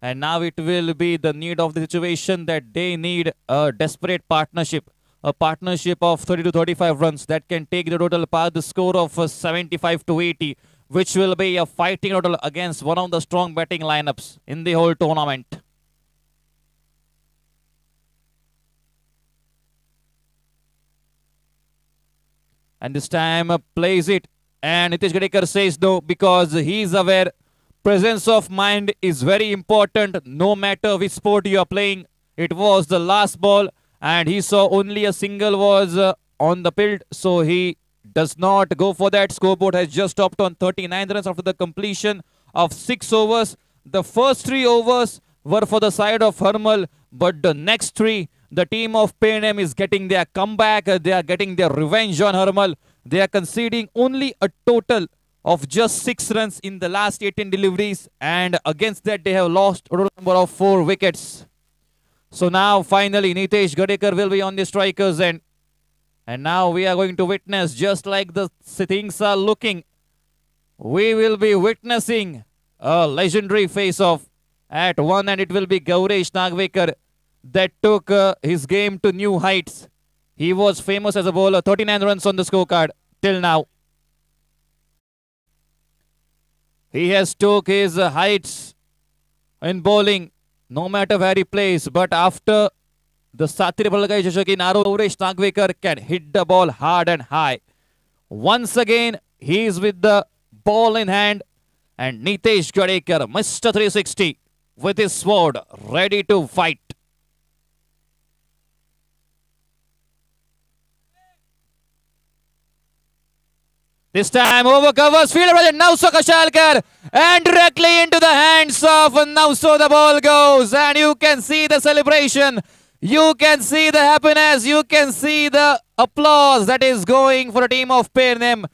And now it will be the need of the situation that they need a desperate partnership. A partnership of 30 to 35 runs that can take the total past the score of 75 to 80. Which will be a fighting total against one of the strong batting lineups in the whole tournament. And this time plays it, and Nitesh Gadekar says no because he is aware presence of mind is very important no matter which sport you are playing. It was the last ball and he saw only a single was on the field, so he does not go for that. Scoreboard has just stopped on 39 runs after the completion of 6 overs. The first 3 overs were for the side of Harmal, but the next 3, the team of PNM is getting their comeback. They are getting their revenge on Harmal. They are conceding only a total of just 6 runs in the last 18 deliveries. And against that, they have lost a total number of 4 wickets. So now, finally, Nitesh Gadekar will be on the strikers end. And now we are going to witness, just like the things are looking, we will be witnessing a legendary face-off. At one end, it will be Gauresh Nagvekar that took his game to new heights. He was famous as a bowler, 39 runs on the scorecard till now. He has took his heights in bowling, no matter where he plays. But after the Satri Balagai Jashaki, Gauresh Nagvekar can hit the ball hard and high. Once again, he is with the ball in hand. And Nitesh Gadekar, Mr. 360, with his sword, ready to fight. This time over covers fielder Nauso Kashalkar, and directly into the hands of Nauso the ball goes, and you can see the celebration, you can see the happiness, you can see the applause that is going for the team of PNM.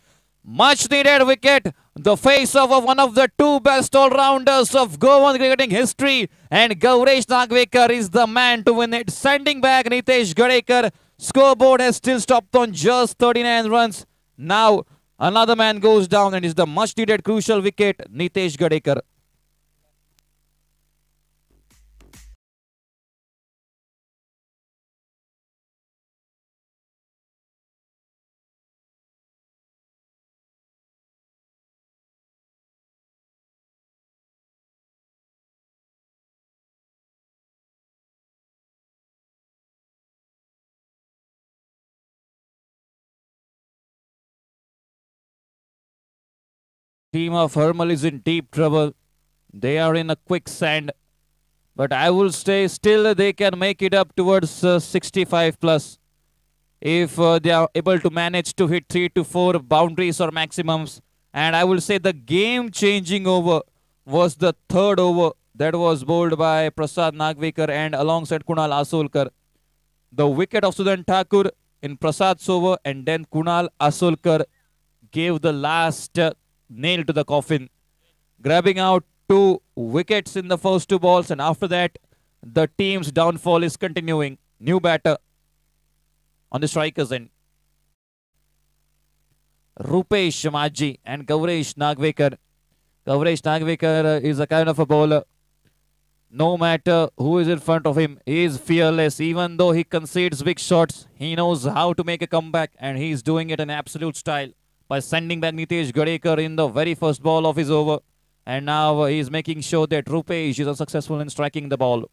Much needed wicket, the face of one of the two best all-rounders of Goan cricketing history, and Gauresh Nagvekar is the man to win it. Sending back Nitesh Gadekar. Scoreboard has still stopped on just 39 runs. Now another man goes down and is the much-needed crucial wicket, Nitesh Gadekar. Team of Hermal is in deep trouble. They are in a quicksand. But I will say still they can make it up towards 65 plus. If they are able to manage to hit 3 to 4 boundaries or maximums. And I will say the game-changing over was the third over that was bowled by Prasad Nagvekar and alongside Kunal Asolkar. The wicket of Sudan Thakur in Prasad's over, and then Kunal Asolkar gave the last nail to the coffin, grabbing out 2 wickets in the first 2 balls, and after that the team's downfall is continuing. New batter on the strikers end. Rupesh Maji and Gauresh Nagvekar. Gauresh Nagvekar is a kind of a bowler. No matter who is in front of him, he is fearless. Even though he concedes big shots, he knows how to make a comeback, and he is doing it in absolute style by sending back Nitesh Gadekar in the very first ball of his over. And now he is making sure that Rupesh is unsuccessful in striking the ball.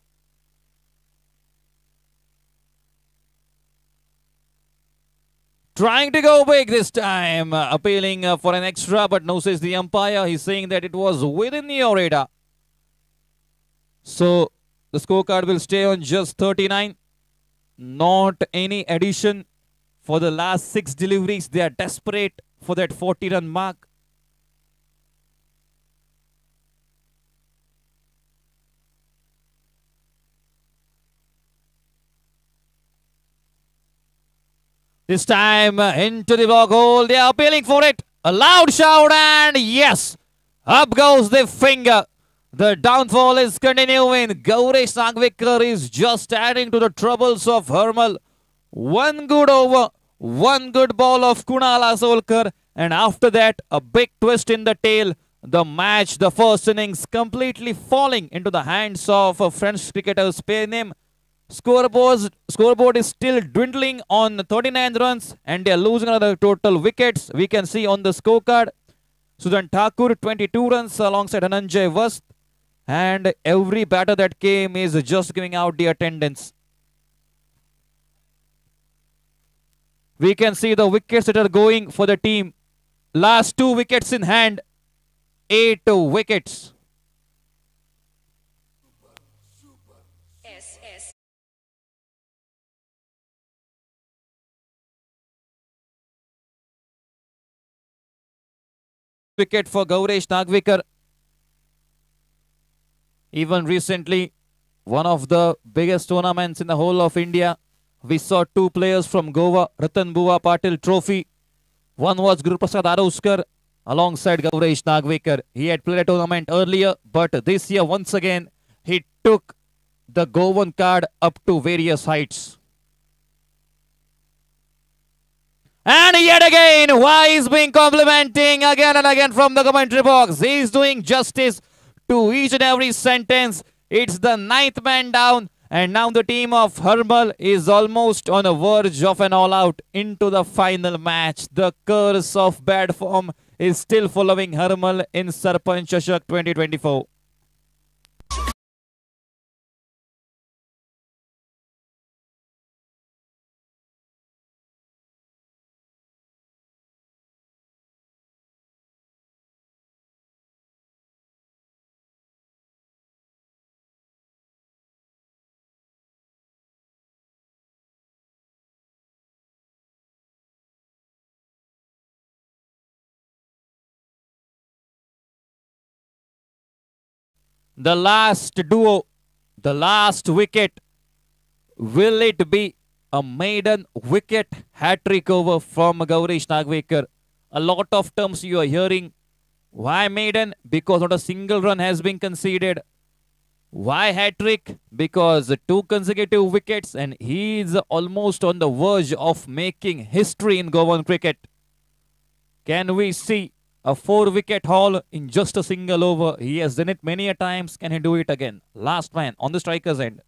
Trying to go big this time, appealing for an extra, but no, says the umpire. He's saying that it was within your radar. So the scorecard will stay on just 39. Not any addition for the last 6 deliveries. They are desperate for that 40-run mark. This time into the block hole. They are appealing for it. A loud shout, and yes, up goes the finger. The downfall is continuing. Gauresh Nagvekar is just adding to the troubles of Hermal. One good over, one good ball of Kunal Asolkar, and after that, a big twist in the tail. The match, the first innings, completely falling into the hands of a French cricketer's pair name. Scoreboard is still dwindling on 39 runs, and they are losing another total wickets. We can see on the scorecard, Sudan Thakur 22 runs alongside Dhananjay Vast, and every batter that came is just giving out the attendance. We can see the wickets that are going for the team. Last 2 wickets in hand, 8 wickets. Wicket for Gauresh Nagvekar. Even recently, one of the biggest tournaments in the whole of India, we saw 2 players from Goa, Ratan Bua Patil Trophy. One was Guru Prasad Aroskar alongside Gauresh Nagvekar. He had played a tournament earlier, but this year once again he took the Goan card up to various heights. And yet again, why is being complimenting again and again from the commentary box. He is doing justice to each and every sentence. It's the 9th man down, and now the team of Hermal is almost on the verge of an all-out into the final match. The curse of bad form is still following Hermal in Sarpanch Chashak 2024. The last duo, the last wicket. Will it be a maiden wicket hat-trick over from Gauresh Nagvekar? A lot of terms you are hearing Why maiden? Because not a single run has been conceded. Why hat-trick? Because 2 consecutive wickets and he is almost on the verge of making history in Goan cricket. Can we see a 4-wicket haul in just a single over? He has done it many a times. Can he do it again? Last man on the striker's end.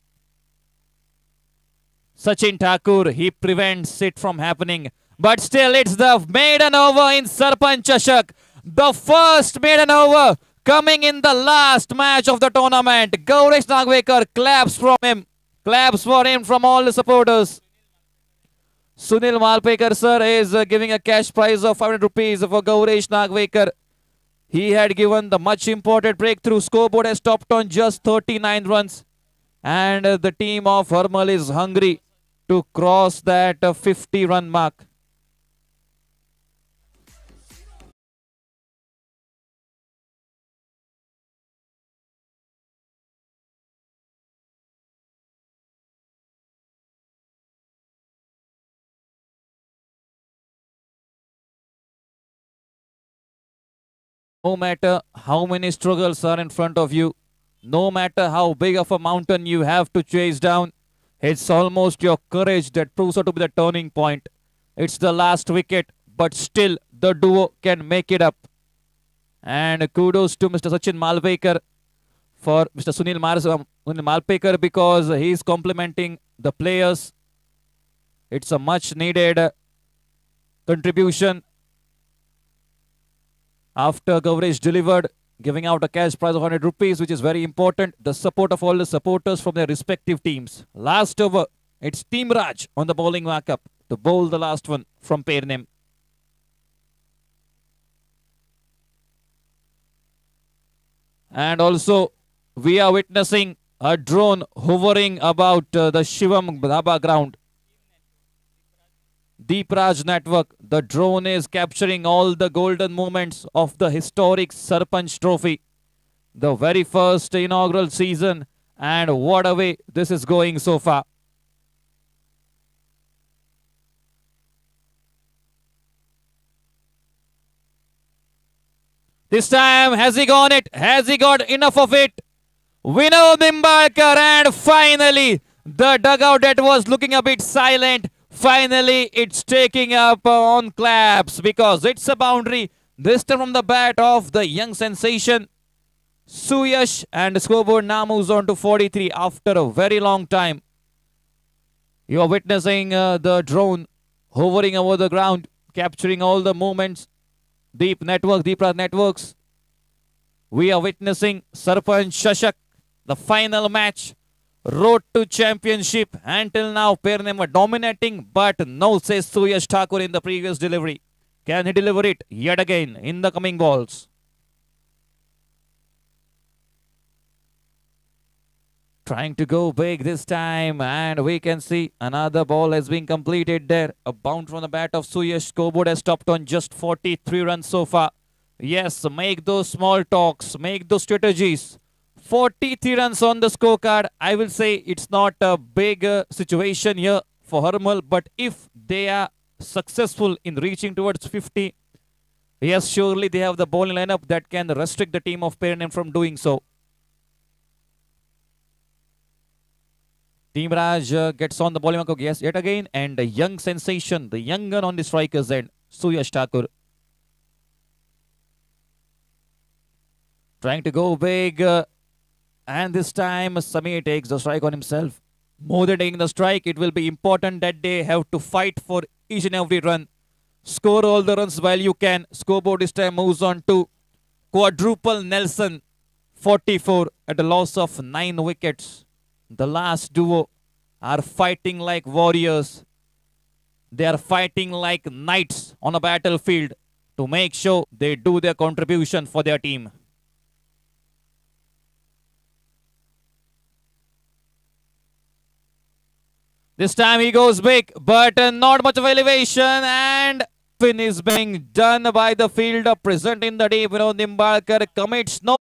Sachin Thakur, he prevents it from happening. But still, it's the maiden over in Sarpanch Chashak. The first maiden over coming in the last match of the tournament. Gauresh Nagvekar claps from him. Claps for him from all the supporters. Sunil Malpekar sir is giving a cash prize of 500 rupees for Gauresh Nagvekar. He had given the much imported breakthrough. Scoreboard has stopped on just 39 runs. And the team of Harmal is hungry to cross that 50-run mark. No matter how many struggles are in front of you, no matter how big of a mountain you have to chase down, it's almost your courage that proves out to be the turning point. It's the last wicket, but still the duo can make it up. And kudos to Mr. Sachin Malpekar for Mr. Sunil Malpekar because he is complimenting the players. It's a much needed contribution. After Gauresh delivered, giving out a cash prize of 100 rupees, which is very important. The support of all the supporters from their respective teams. Last over, it's Team Raj on the bowling markup to bowl the last one from Pernem. And also, we are witnessing a drone hovering about the Shivam Dhaba ground. Deep Raj Network, the drone is capturing all the golden moments of the historic Sarpanch Trophy. The very first inaugural season, and what a way this is going so far. This time, has he gone it? Has he got enough of it? Vinod Nimbalkar, and finally, the dugout that was looking a bit silent, finally it's taking up on claps because it's a boundary. This time from the bat of the young sensation, Suyash, and the scoreboard now moves on to 43 after a very long time. You are witnessing the drone hovering over the ground, capturing all the movements. Deep Raj Networks. We are witnessing Sarpanch Chashak, the final match. Road to championship. Until now, Pernem were dominating, but no, says Suyash Thakur in the previous delivery. Can he deliver it yet again in the coming balls? Trying to go big this time, and we can see another ball has been completed there. A bounce from the bat of Suyash. Scoreboard has stopped on just 43 runs so far. Yes, make those small talks, make those strategies. 43 runs on the scorecard. I will say it's not a big situation here for Harmal, but if they are successful in reaching towards 50, yes, surely they have the bowling lineup that can restrict the team of Pernem from doing so. Team Raj gets on the bowling mark, yes, yet again, and a young sensation, the young gun on the striker's end, Suyash Thakur. Trying to go big, and this time Samir takes the strike on himself. More than taking the strike, it will be important that they have to fight for each and every run. Score all the runs while you can. Scoreboard this time moves on to quadruple Nelson, 44 at a loss of 9 wickets. The last duo are fighting like warriors. They are fighting like knights on a battlefield to make sure they do their contribution for their team. This time he goes big, but not much of elevation, and spin is being done by the fielder present in the day. Vinod Nimbalkar commits no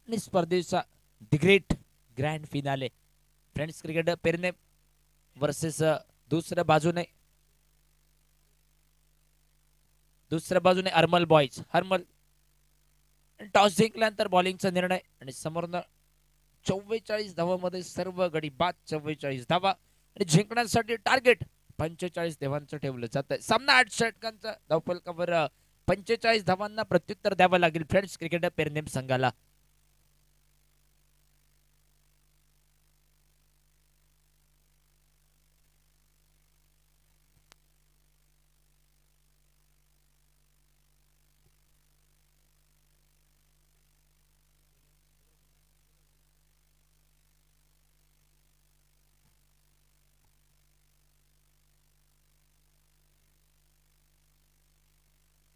आणि स्पर्धेचा the great grand finale friends cricket Pernem versus दुसऱ्या बाजूने अर्मल boys. Harmal toss जिंकल्यानंतर बॉलिंगचा निर्णय आणि समोरनं 44 धावांमध्ये सर्व गडी बाद. 44 धावा आणि जिंकण्यासाठी टार्गेट 45 धावांचं ठेवलं जात आहे. सामना 8 षटकांचा धावफलकावर 45 धावांना प्रत्युत्तर द्यावं लागेल फ्रेंड्स क्रिकेट पेरनेम संघाला.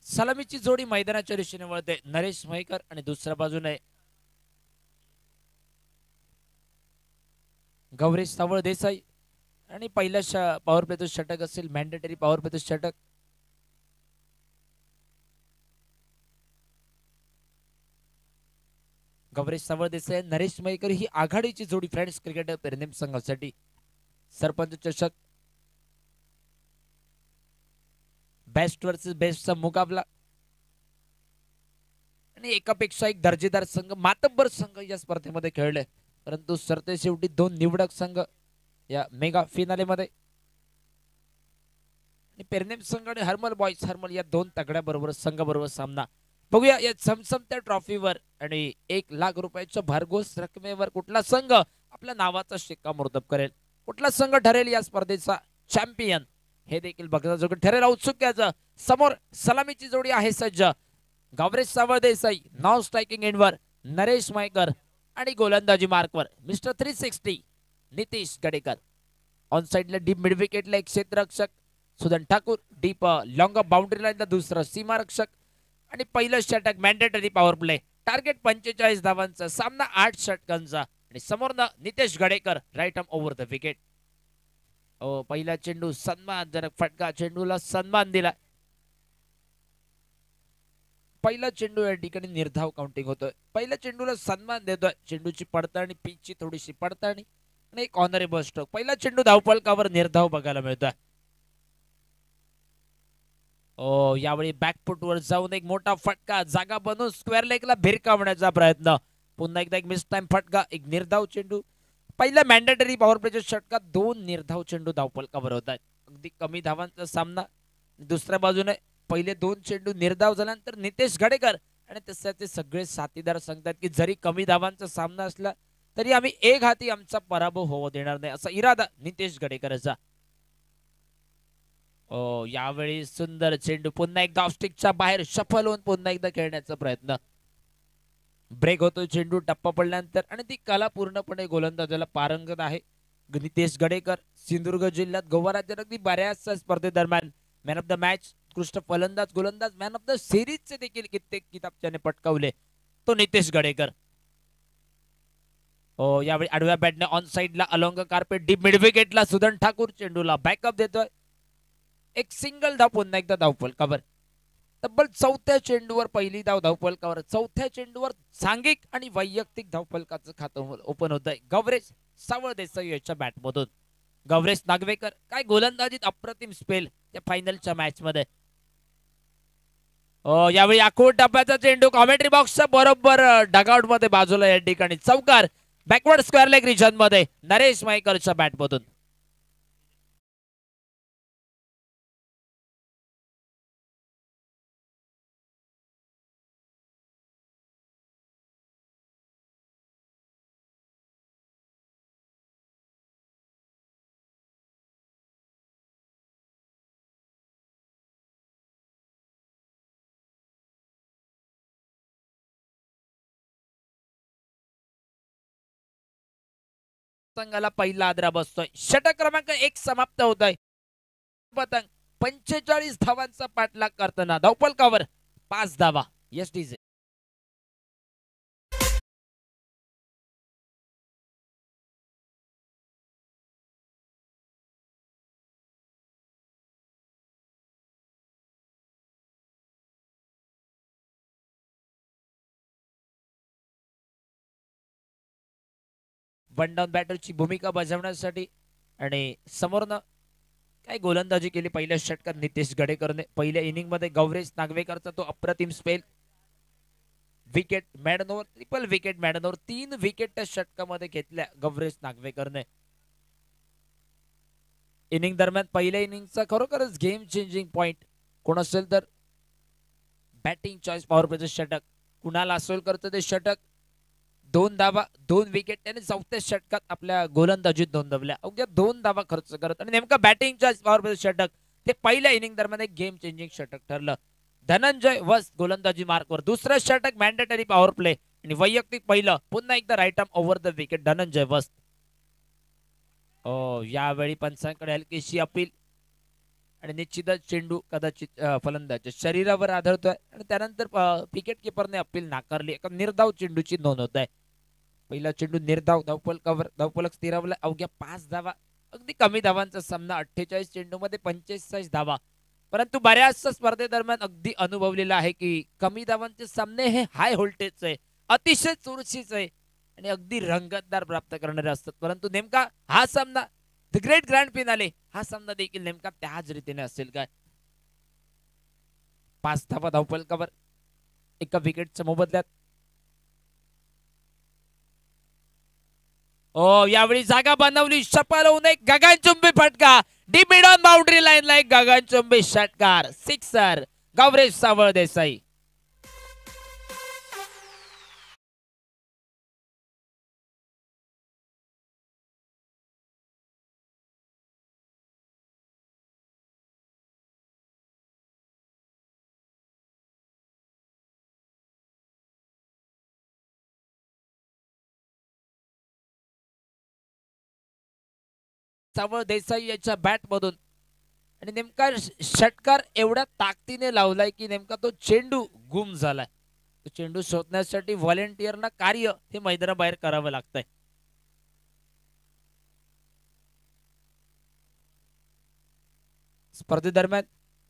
सलामीची जोडी मैदानाच्या दिशेने वळते. नरेश मयेकर आणि दुसऱ्या बाजूने गौरेश सावळ देसाई. आणि पहिल्या पॉवर प्लेचं षटक असेल मॅन्डेटरी पॉवर प्लेचं षटक. गौरेश सावळ देसाई नरेश मयेकर ही आघाडीची जोडी फ्रेंड्स क्रिकेट पेरनेम संघासाठी. सरपंच चषक बेस्ट वर्सेस बेस्टचा मुकाबला आणि एकापेक्षा एक दर्जेदार संघ मातब्बर संघ या स्पर्धेमध्ये खेळले. परंतु सरते शेवटी 2 निवडक संघ या मेगा फिनाले मध्ये. आणि पेरनेम संघ आणि हरमल बॉयज हरमल या 2 तगड्या बरोबर संघाबरोबर सामना बघूया या चमचमत्या ट्रॉफीवर. आणि 1 लाख रुपयाच्या भरघोस रकमेवर कुठला संघ आपल्या नावाचा शिक्कामोर्तब करेल, कुठला संघ ठरेल या स्पर्धेचा चॅम्पियन, हे देखील बघण्याजोगं ठरेल. औत्सुक्याचं समोर सलामीची जोडी आहे सज्ज. गौरेश सावळ देसाई नाव स्ट्रायकिंग एंडवर, नरेश मयेकर आणि गोलंदाजी मार्कवर मिस्टर 360 नितीश गडेकर. ऑन साइडला डीप मिड विकेटला एक क्षेत्ररक्षक Sudan Thakur, deep long boundary लाईनला दुसरा सीमारक्षक. आणि पहिलं षटक मॅन्डेटरी पॉवर प्ले. टार्गेट 45 धावांचा. सामना 8 षटकांचा. आणि समोरनं Nitesh Gadekar right arm over the wicket. पहिला चेंडू सन्मानजनक फटका, चेंडूला सन्मान दिला. पहिला चेंडू या ठिकाणी निर्धाव काउंटिंग होतोय. पहिल्या चेंडूला सन्मान देतोय. चेंडूची पडताळणी, पिचची थोडीशी पडताळणी आणि एक ऑनरेबल स्ट्रोक. पहिला चेंडू धावफलकावर निर्धाव बघायला मिळतोय. यावेळी बॅकफुटवर जाऊन एक मोठा फटका, जागा बनवून स्क्वेअर लेगला भिरकावण्याचा प्रयत्न. पुन्हा एकदा एक मिस टाइम फटका, एक निर्धाव चेंडू. पहिल्या मॅन्डेटरी पॉवर प्लेच्या षटकात 2 निर्धाव चेंडू धावफलकावर होत आहेत. अगदी कमी धावांचा सामना. दुसऱ्या बाजूने पहिले 2 चेंडू निर्धाव झाल्यानंतर नितेश गडेकर आणि तसे सगळे साथीदार सांगतात की जरी कमी धावांचा सामना असला तरी आम्ही एक हाती आमचा पराभव होऊ देणार नाही, असा इरादा नितेश गडेकरचा. यावेळी सुंदर चेंडू, पुन्हा एकदा ऑफस्टिकच्या बाहेर शफल होऊन पुन्हा एकदा खेळण्याचा प्रयत्न. ब्रेक होतो चेंडू टप्पा पडल्यानंतर आणि ती कला पूर्णपणे गोलंदाजाला पारंगत आहे. नितेश गडेकर सिंधुदुर्ग जिल्ह्यात गोवा राज्यात अगदी बऱ्याचशा स्पर्धेदरम्यान मॅन ऑफ द मॅच, उत्कृष्ट फलंदाज, गोलंदाज, मॅन ऑफ द सिरीजचे देखील कित्येक किताब त्याने पटकावले, तो नितेश गडेकर. यावेळी आडव्या बॅटने ऑन साइडला अलॉंग कार्पेट डीप मिड विकेटला सुदन ठाकूर चेंडूला बॅकअप देतोय. एक सिंगल धाव पुन्हा एकदा धावफलकावर. तब्बल 4थ्या चेंडूवर पहिली धाव धावफलकावर. 4थ्या चेंडूवर सांघिक आणि वैयक्तिक धावफलकाचं खातं ओपन होत आहे गौरेश सावळ देसाई याच्या बॅटमधून. गौरेश नागवेकर काय गोलंदाजीत अप्रतिम स्पेल या फायनलच्या मॅच मध्ये. यावेळी आखूड टप्प्याचा चेंडू कॉमेंट्री बॉक्सच्या बरोबर डगआउट मध्ये बाजूला या ठिकाणी चौकार. बॅकवर्ड स्क्वेअर लेग रिजन मध्ये नरेश मयेकरच्या बॅटमधून. संघाला पहिला आदरा बसतोय. षटक क्रमांक 1 समाप्त होत आहे. पतंग 45 धावांचा पाठलाग करताना धावफलकावर 5 धावा. एसटीजे वन डाऊन बॅटरची भूमिका बजावण्यासाठी आणि समोरनं काय गोलंदाजी केली पहिल्या षटकात नितेश गडेकरने. पहिल्या इनिंग मध्ये गौरेश नागवेकरचा तो अप्रतिम spell, wicket maiden over, triple wicket maiden over, 3 wicket त्या षटकामध्ये घेतल्या गौरेश नागवेकरने. इनिंग दरम्यान पहिल्या इनिंगचा खरोखरच गेम चेंजिंग पॉइंट कोण असेल तर बॅटिंग चॉईस पॉवर प्लेचं षटक कुणाल आसोलकरचं ते षटक. 2 धावा 2 विकेट त्याने चौथ्या षटकात आपल्या गोलंदाजीत नोंदवल्या. अवघ्या 2 धावा खर्च करत आणि नेमकं बॅटिंग चॉईस पॉवर प्लेचं षटक ते पहिल्या इनिंग दरम्यान एक गेम चेंजिंग षटक ठरलं. धनंजय वस गोलंदाजी मार्कवर, दुसरं षटक मॅन्डेटरी पॉवर प्ले आणि वैयक्तिक पहिलं पुन्हा एकदा right arm over the wicket Dhananjay Vas. यावेळी पंचांकडे हलकीशी अपील आणि निश्चितच चेंडू कदाचित फलंदाजाच्या शरीरावर आढळतोय आणि त्यानंतर विकेट किपरने अपील नाकारली. एका निर्धाव चेंडूची नोंद होत आहे. पहिला चेंडू निर्धाव, धावफलक कव्हर, धावफलक स्थिरावला. अवघ्या 5 धावा, अगदी कमी धावांचा सामना. 48 चेंडूमध्ये 45 धावा. परंतु बऱ्याचशा स्पर्धेदरम्यान अगदी अनुभवलेलं आहे की कमी धावांचे सामने हे हाय व्होल्टेजचे आहे, अतिशय चुरशीचे आहे आणि अगदी रंगतदार प्राप्त करणारे असतात. परंतु नेमका हा सामना द ग्रेट ग्रँड फिनाले हा सामना देखील नेमका त्याच रीतीने असेल काय. 5 धावा धावफलकावर, एका विकेटच्या मोबदल्यात. यावेळी जागा बनवली, सफल होऊन एक गगनचुंबी फटका deep mid on boundary line ला एक गगनचुंबी षटकार, सिक्सर गौरेश सावळ देसाई. सावळ देसाई याच्या बॅट मधून आणि नेमका षटकार एवढ्या ताकदीने लावलाय की नेमका तो चेंडू गुम झालाय. तो चेंडू शोधण्यासाठी व्हॉलेंटियरना कार्य हे मैदानाबाहेर करावं लागतंय. स्पर्धेदरम्यान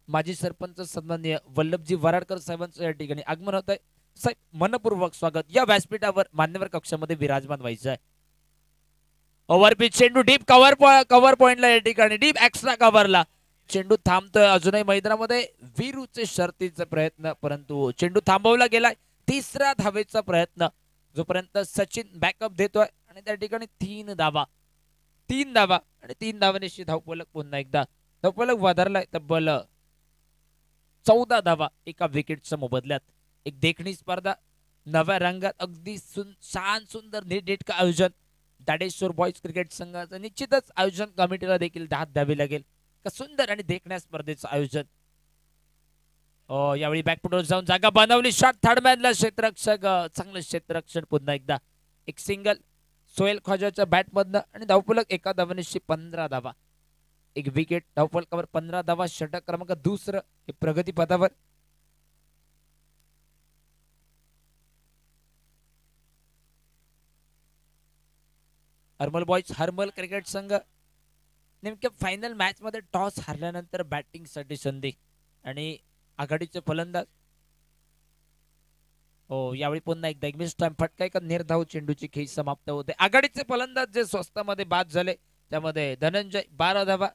माजी सरपंच सन्माननीय वल्लभजी वराडकर साहेबांचं या ठिकाणी आगमन होत आहे. साहेब मनपूर्वक स्वागत. या व्यासपीठावर मान्यवर कक्षामध्ये विराजमान व्हायचं आहे. ओव्हरपिच चेंडू डीप कव्हर पॉइंटला या ठिकाणी डीप एक्स्ट्रा कव्हरला चेंडू थांबतोय. अजूनही मैदानामध्ये वीरूचे शर्तीचा प्रयत्न, परंतु चेंडू थांबवला गेलाय. तिसरा धावेचा प्रयत्न जोपर्यंत सचिन बॅकअप देतोय आणि त्या ठिकाणी 3 धावा आणि 3 धावांनी धावफलक पुन्हा एकदा धावफलक वधारलाय. तब्बल 14 धावा एका विकेटच्या मोबदल्यात. एक देखणी स्पर्धा नव्या रंगात, अगदी छान सुंदर नीटनेटकं आयोजन. दाडेश्वर बॉईज क्रिकेट संघाचं निश्चितच आयोजन कमिटीला देखील दाद द्यावी लागेल. का सुंदर आणि देखण्या स्पर्धेचं आयोजन. यावेळी बॅकफुटवर जाऊन जागा बनवली. शॉट थर्डमॅनला क्षेत्ररक्षक, चांगलं क्षेत्ररक्षण पुन्हा एकदा. एक सिंगल सोहेल ख्वाजाच्या बॅटमधनं आणि धावफलक एका धावानिशी 15 धावा, एक विकेट, धावफलकावर 15 धावा. षटक क्रमांक दुसरं हे प्रगती पथावर. हरमल क्रिकेट संघ नेमक्या फायनल मॅच मध्ये टॉस हारल्यानंतर बॅटिंग साठी संधी आणि आघाडीचे फलंदाज. यावेळी पुन्हा एकदा एक मिस टाइम फटका, एका निर्धाव चेंडूची खेळी समाप्त होते. आघाडीचे फलंदाज जे स्वस्तामध्ये बाद झाले त्यामध्ये धनंजय 12 धावा,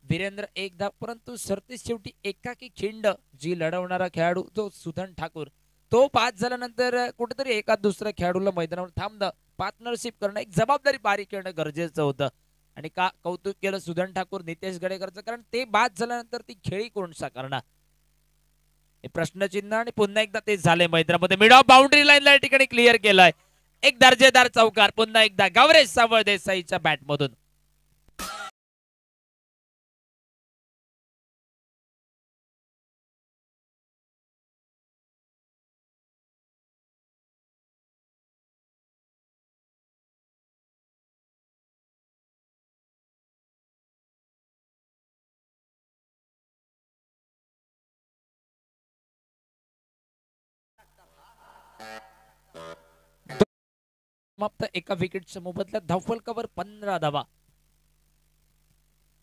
वीरेंद्र 1 धाव. परंतु सरतेच शेवटी एकाकी खिंड जी लढवणारा खेळाडू तो सुधन ठाकूर तो बाद झाल्यानंतर कुठेतरी एका दुसऱ्या खेळाडूला मैदानावर थांबणं, पार्टनरशिप करणं, एक जबाबदारी पारी करणं गरजेचं होतं. आणि का कौतुक केलं सुधन ठाकूर नितेश गडेकरचं, कारण ते बाद झाल्यानंतर ती खेळी कोण साकारणार हे प्रश्नचिन्ह. आणि पुन्हा एकदा ते झाले मैदानामध्ये. मिड ऑफ बाउंड्री लाईनला या ठिकाणी क्लिअर केलाय. एक दर्जेदार चौकार पुन्हा एकदा गौरेश सावळ देसाईच्या बॅटमधून. समाप्त एका विकेटच्या मोबदल्यात. धावफलकावर 15 धावा,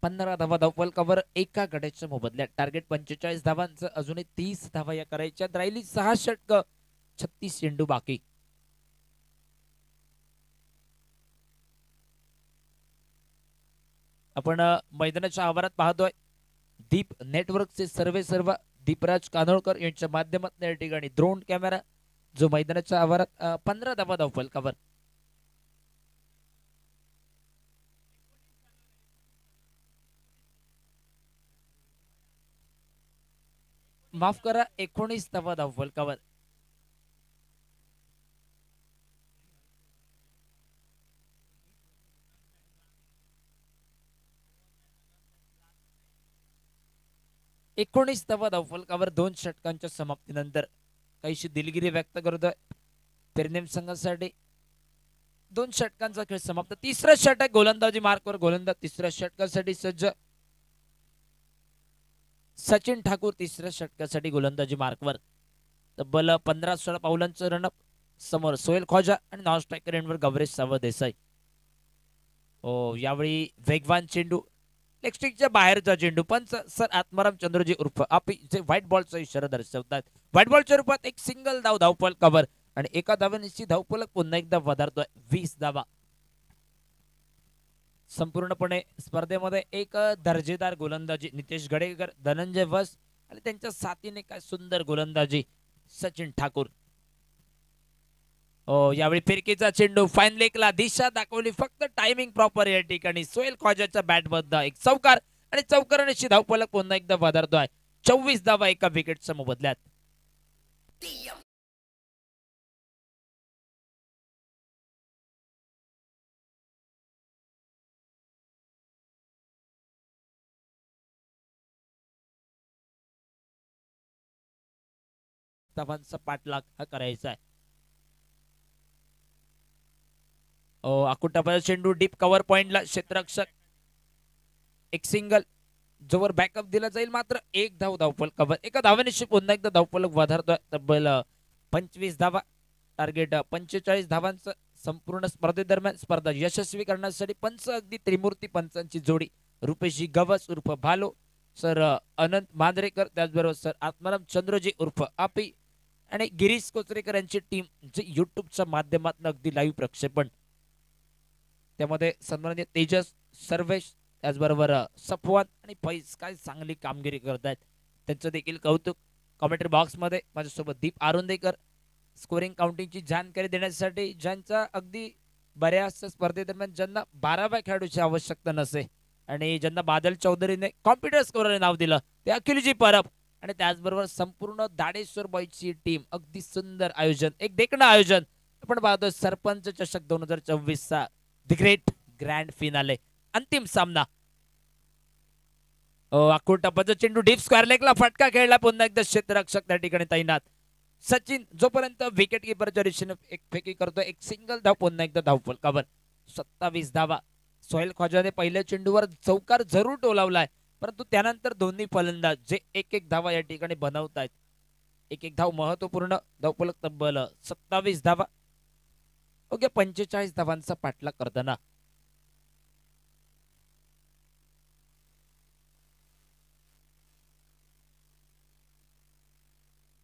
15 धावा धावफलकावर एका गड्याच्या मोबदल्यात. टार्गेट 45 धावांचं, अजूनही 30 धावा या करायच्या. राहिली 6 षटक, 36 चेंडू बाकी. आपण मैदानाच्या आवारात पाहतोय दीप नेटवर्कचे सर्व दीपराज कानोळकर यांच्या माध्यमातून या ठिकाणी ड्रोन कॅमेरा जो मैदानाच्या आवारात 15 धावा धावफलकावर माफ करा 19 धावा धावफलकावर एकोणीस धावा धावफलकावर 2 षटकांच्या समाप्तीनंतर काहीशी दिलगिरी व्यक्त करतोय पेरनेम संघासाठी 2 षटकांचा खेळ समाप्त तिसरा षटक गोलंदाजी मार्कवर गोलंदाज तिसऱ्या षटकासाठी सज्ज सचिन ठाकूर तिसऱ्या षटकासाठी गोलंदाजी मार्कवर तब्बल 15-16 पावलांचं रनअप समोर सोहेल ख्वाजा आणि नॉन स्ट्रायकर एंडवर गौरेश सावंत देसाई यावेळी वेगवान चेंडू लेगस्टिकच्या बाहेरचा चेंडू पंच सर आत्माराम चंद्रजी उर्फ आपी जे व्हाईट बॉलचा इशारा दर्शवतात व्हाईट बॉलच्या रूपात एक सिंगल धावफलकावर आणि एका धावेची धावफलक पुन्हा एकदा वधारतोय 20 धावा संपूर्णपणे स्पर्धेमध्ये एक दर्जेदार गोलंदाजी नितेश गडेकर धनंजय वस आणि त्यांच्या साथीने काय सुंदर गोलंदाजी सचिन ठाकूर यावेळी फिरकीचा चेंडू फाईन लेगला दिशा दाखवली फक्त टायमिंग प्रॉपर या ठिकाणी सोहेल ख्वाजाच्या बॅट मधला एक चौकार आणि चौकाराची धावफलक पुन्हा एकदा वधारतोय 24 धावा एका विकेटच्या मोबदल्यात धावांचा पाठलाग हा करायचा आहे आकुटाचा चेंडू डीप कव्हर पॉइंटला क्षेत्ररक्षक एक सिंगल जोवर बॅकअप दिला जाईल मात्र एक धावफलकावर एका धावेनिशी पुन्हा एकदा धावफलक वधारतोय तब्बल 25 धावा टार्गेट 45 धावांचं संपूर्ण स्पर्धेदरम्यान स्पर्धा यशस्वी करण्यासाठी पंच अगदी त्रिमूर्ती पंचांची जोडी रुपेशी गवस उर्फ भालो सर अनंत मांजरेकर त्याचबरोबर सर आत्माराम चंद्रजी उर्फ आपी आणि गिरीश कोचरेकर यांची टीम जे युट्यूबच्या माध्यमातून अगदी लाईव्ह प्रक्षेपण त्यामध्ये सन्माननीय तेजस सर्वेश त्याचबरोबर सफवान आणि फैज काय चांगली कामगिरी करत आहेत त्यांचं देखील कौतुक कमेंट्री बॉक्स मध्ये माझ्यासोबत दीप आरुंदेकर स्कोरिंग काउंटिंगची जानकारी देण्यासाठी ज्यांचा अगदी बऱ्याच स्पर्धेदरम्यान ज्यांना 12व्या खेळाडूची आवश्यकता नसे आणि ज्यांना बादल चौधरीने कॉम्प्युटर स्कोरर नाव दिलं ते अखिलजी परब आणि त्याचबरोबर संपूर्ण दाडेश्वर बॉयची टीम अगदी सुंदर आयोजन एक देखणं आयोजन आपण पाहतो सरपंच चषक 2024 चा द ग्रेट ग्रँड फिनाले अंतिम सामना टप्पाचा चेंडू डीप स्क्वेअर लेगला फटका खेळला पुन्हा एकदा क्षेत्ररक्षक त्या ठिकाणी तैनात सचिन जोपर्यंत विकेट किपरच्या दिशेने एक फेकी करतो एक सिंगल धाव पुन्हा एकदा धावफलकावर 27 धावा सोहेल ख्वाजाने पहिल्या चेंडूवर चौकार जरूर टोलावलाय परंतु त्यानंतर दोन्ही फलंदाज जे एक धावा या ठिकाणी बनवतायत एक धाव महत्वपूर्ण धावफलक तब्बल 27 धावा 45 धावांचा पाठलाग करताना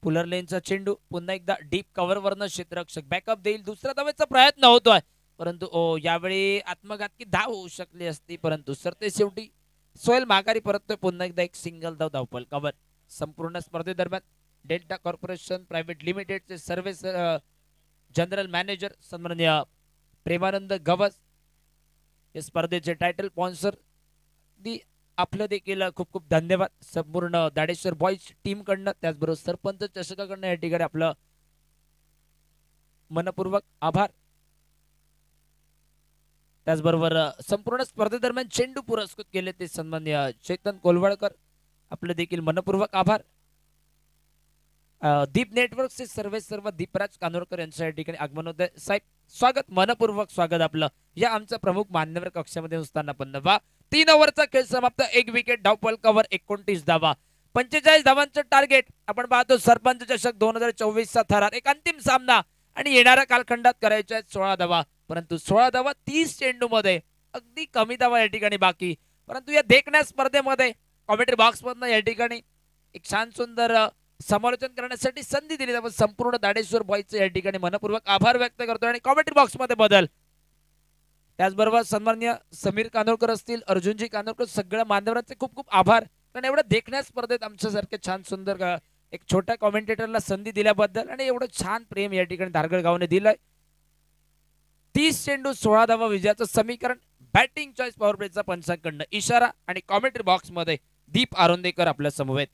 पुलर लेनचा चेंडू पुन्हा एकदा डीप कव्हर वरनं क्षेत्ररक्षक बॅकअप देईल दुसऱ्या धावेचा प्रयत्न होतोय परंतु यावेळी आत्मघातकी धाव होऊ शकली असती परंतु सरते शेवटी सोहेल माघारी परततोय पुन्हा एकदा एक सिंगल धाव धावफलकावर संपूर्ण स्पर्धेदरम्यान डेल्टा कॉर्पोरेशन प्रायव्हेट लिमिटेडचे सर्व्हिस जनरल मॅनेजर सन्माननीय प्रेमानंद गवस या स्पर्धेचे टायटल स्पॉन्सर आपलं देखील खूप खूप धन्यवाद संपूर्ण दाडेश्वर बॉयज टीम कडनं त्याचबरोबर सरपंच चषकाकडनं या ठिकाणी आपलं मनपूर्वक आभार त्याचबरोबर संपूर्ण स्पर्धेदरम्यान चेंडू पुरस्कृत केले ते सन्माननीय चेतन कोलवळकर आपले देखील मनपूर्वक आभार दीप नेटवर्कचे सर्व दीपराज कानोरकर यांच्या या ठिकाणी आगमन होते साहेब स्वागत मनपूर्वक स्वागत आपलं या आमच्या प्रमुख मान्यवर कक्षामध्ये असताना पण वा 3 ओव्हरचा खेळ समाप्त एक विकेट धावफलकावर 29 धावा 45 धावांचं टार्गेट आपण पाहतो सरपंच चषक 2024 चा थरार एक अंतिम सामना आणि येणाऱ्या कालखंडात करायच्या 16 धावा परंतु 16 धावा 30 चेंडू मध्ये अगदी कमी धावा या ठिकाणी बाकी परंतु या देखण्या स्पर्धेमध्ये कॉमेंट्री बॉक्स मधनं या ठिकाणी एक छान सुंदर समालोचन करण्यासाठी संधी दिली त्यामुळे संपूर्ण दाडेश्वर बॉयचे या ठिकाणी मनपूर्वक आभार व्यक्त करतो आणि कॉमेंट्री बॉक्स मध्ये बदल त्याचबरोबर सन्माननीय समीर कानोळकर असतील, अर्जुनजी कानोळकर, सगळ्या मान्यवरांचे खूप खूप आभार. कारण एवढ्या देखण्या स्पर्धेत आमच्यासारखे छान सुंदर एक छोट्या कॉमेंटेटरला संधी दिल्याबद्दल आणि एवढं छान प्रेम या ठिकाणी धारगड गावाने दिलंय. 30 चेंडू 16 धावा विजयाचं समीकरण. बॅटिंग चॉईस पॉवर प्लेचा पंचांकडनं इशारा आणि कॉमेंट्री बॉक्स मध्ये दीप आरोंदेकर आपल्या समवेत.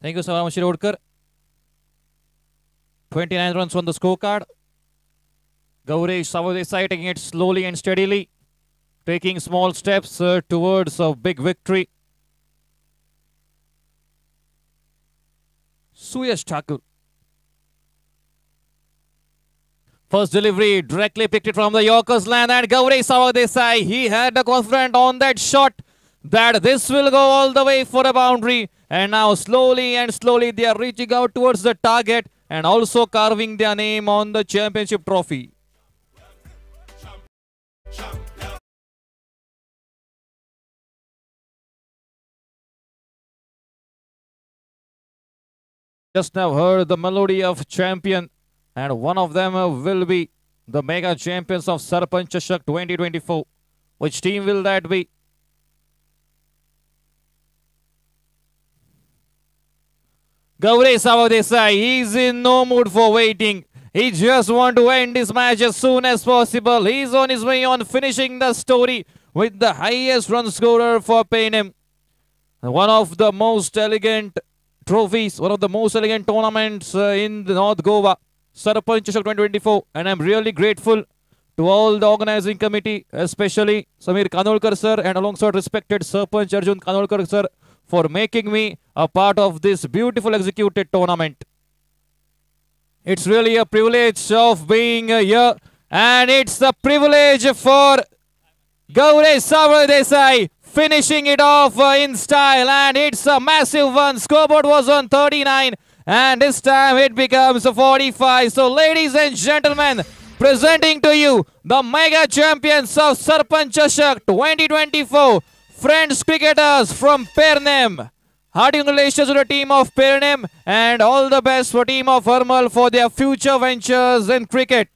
Thank you so much, Shirodkar. 29 runs on the scorecard. Gauresh Savadesai taking it slowly and steadily, taking small steps towards a big victory. Suyash Thakur. First delivery directly picked it from the Yorker's land, and Gauresh Savadesai, he had the confidence on that shot that this will go all the way for a boundary. And now slowly and slowly they are reaching out towards the target and also carving their name on the championship trophy. Just now heard the melody of champion, and one of them will be the mega champions of Sarpanch Chashak 2024. Which team will that be? Gauresh Savadesai, he's in no mood for waiting. He just wants to end this match as soon as possible. He's on his way on finishing the story with the highest run scorer for Panem. One of the most elegant trophies, one of the most elegant tournaments in the North Goa, Sarpanch Chashak 2024. And I'm really grateful to all the organizing committee, especially Samir Kanolkar sir and alongside respected Sarpanch Arjun Kanolkar sir for making me a part of this beautiful executed tournament. It's really a privilege of being here, and it's a privilege for Gauresh Savadesai finishing it off in style, and it's a massive one. Scoreboard was on 39, and this time it becomes 45. So ladies and gentlemen, presenting to you the mega champions of Sarpanch Chashak 2024, Friends cricketers from Pernem. Hearty congratulations to the team of Pernem and all the best for team of Hermal for their future ventures in cricket.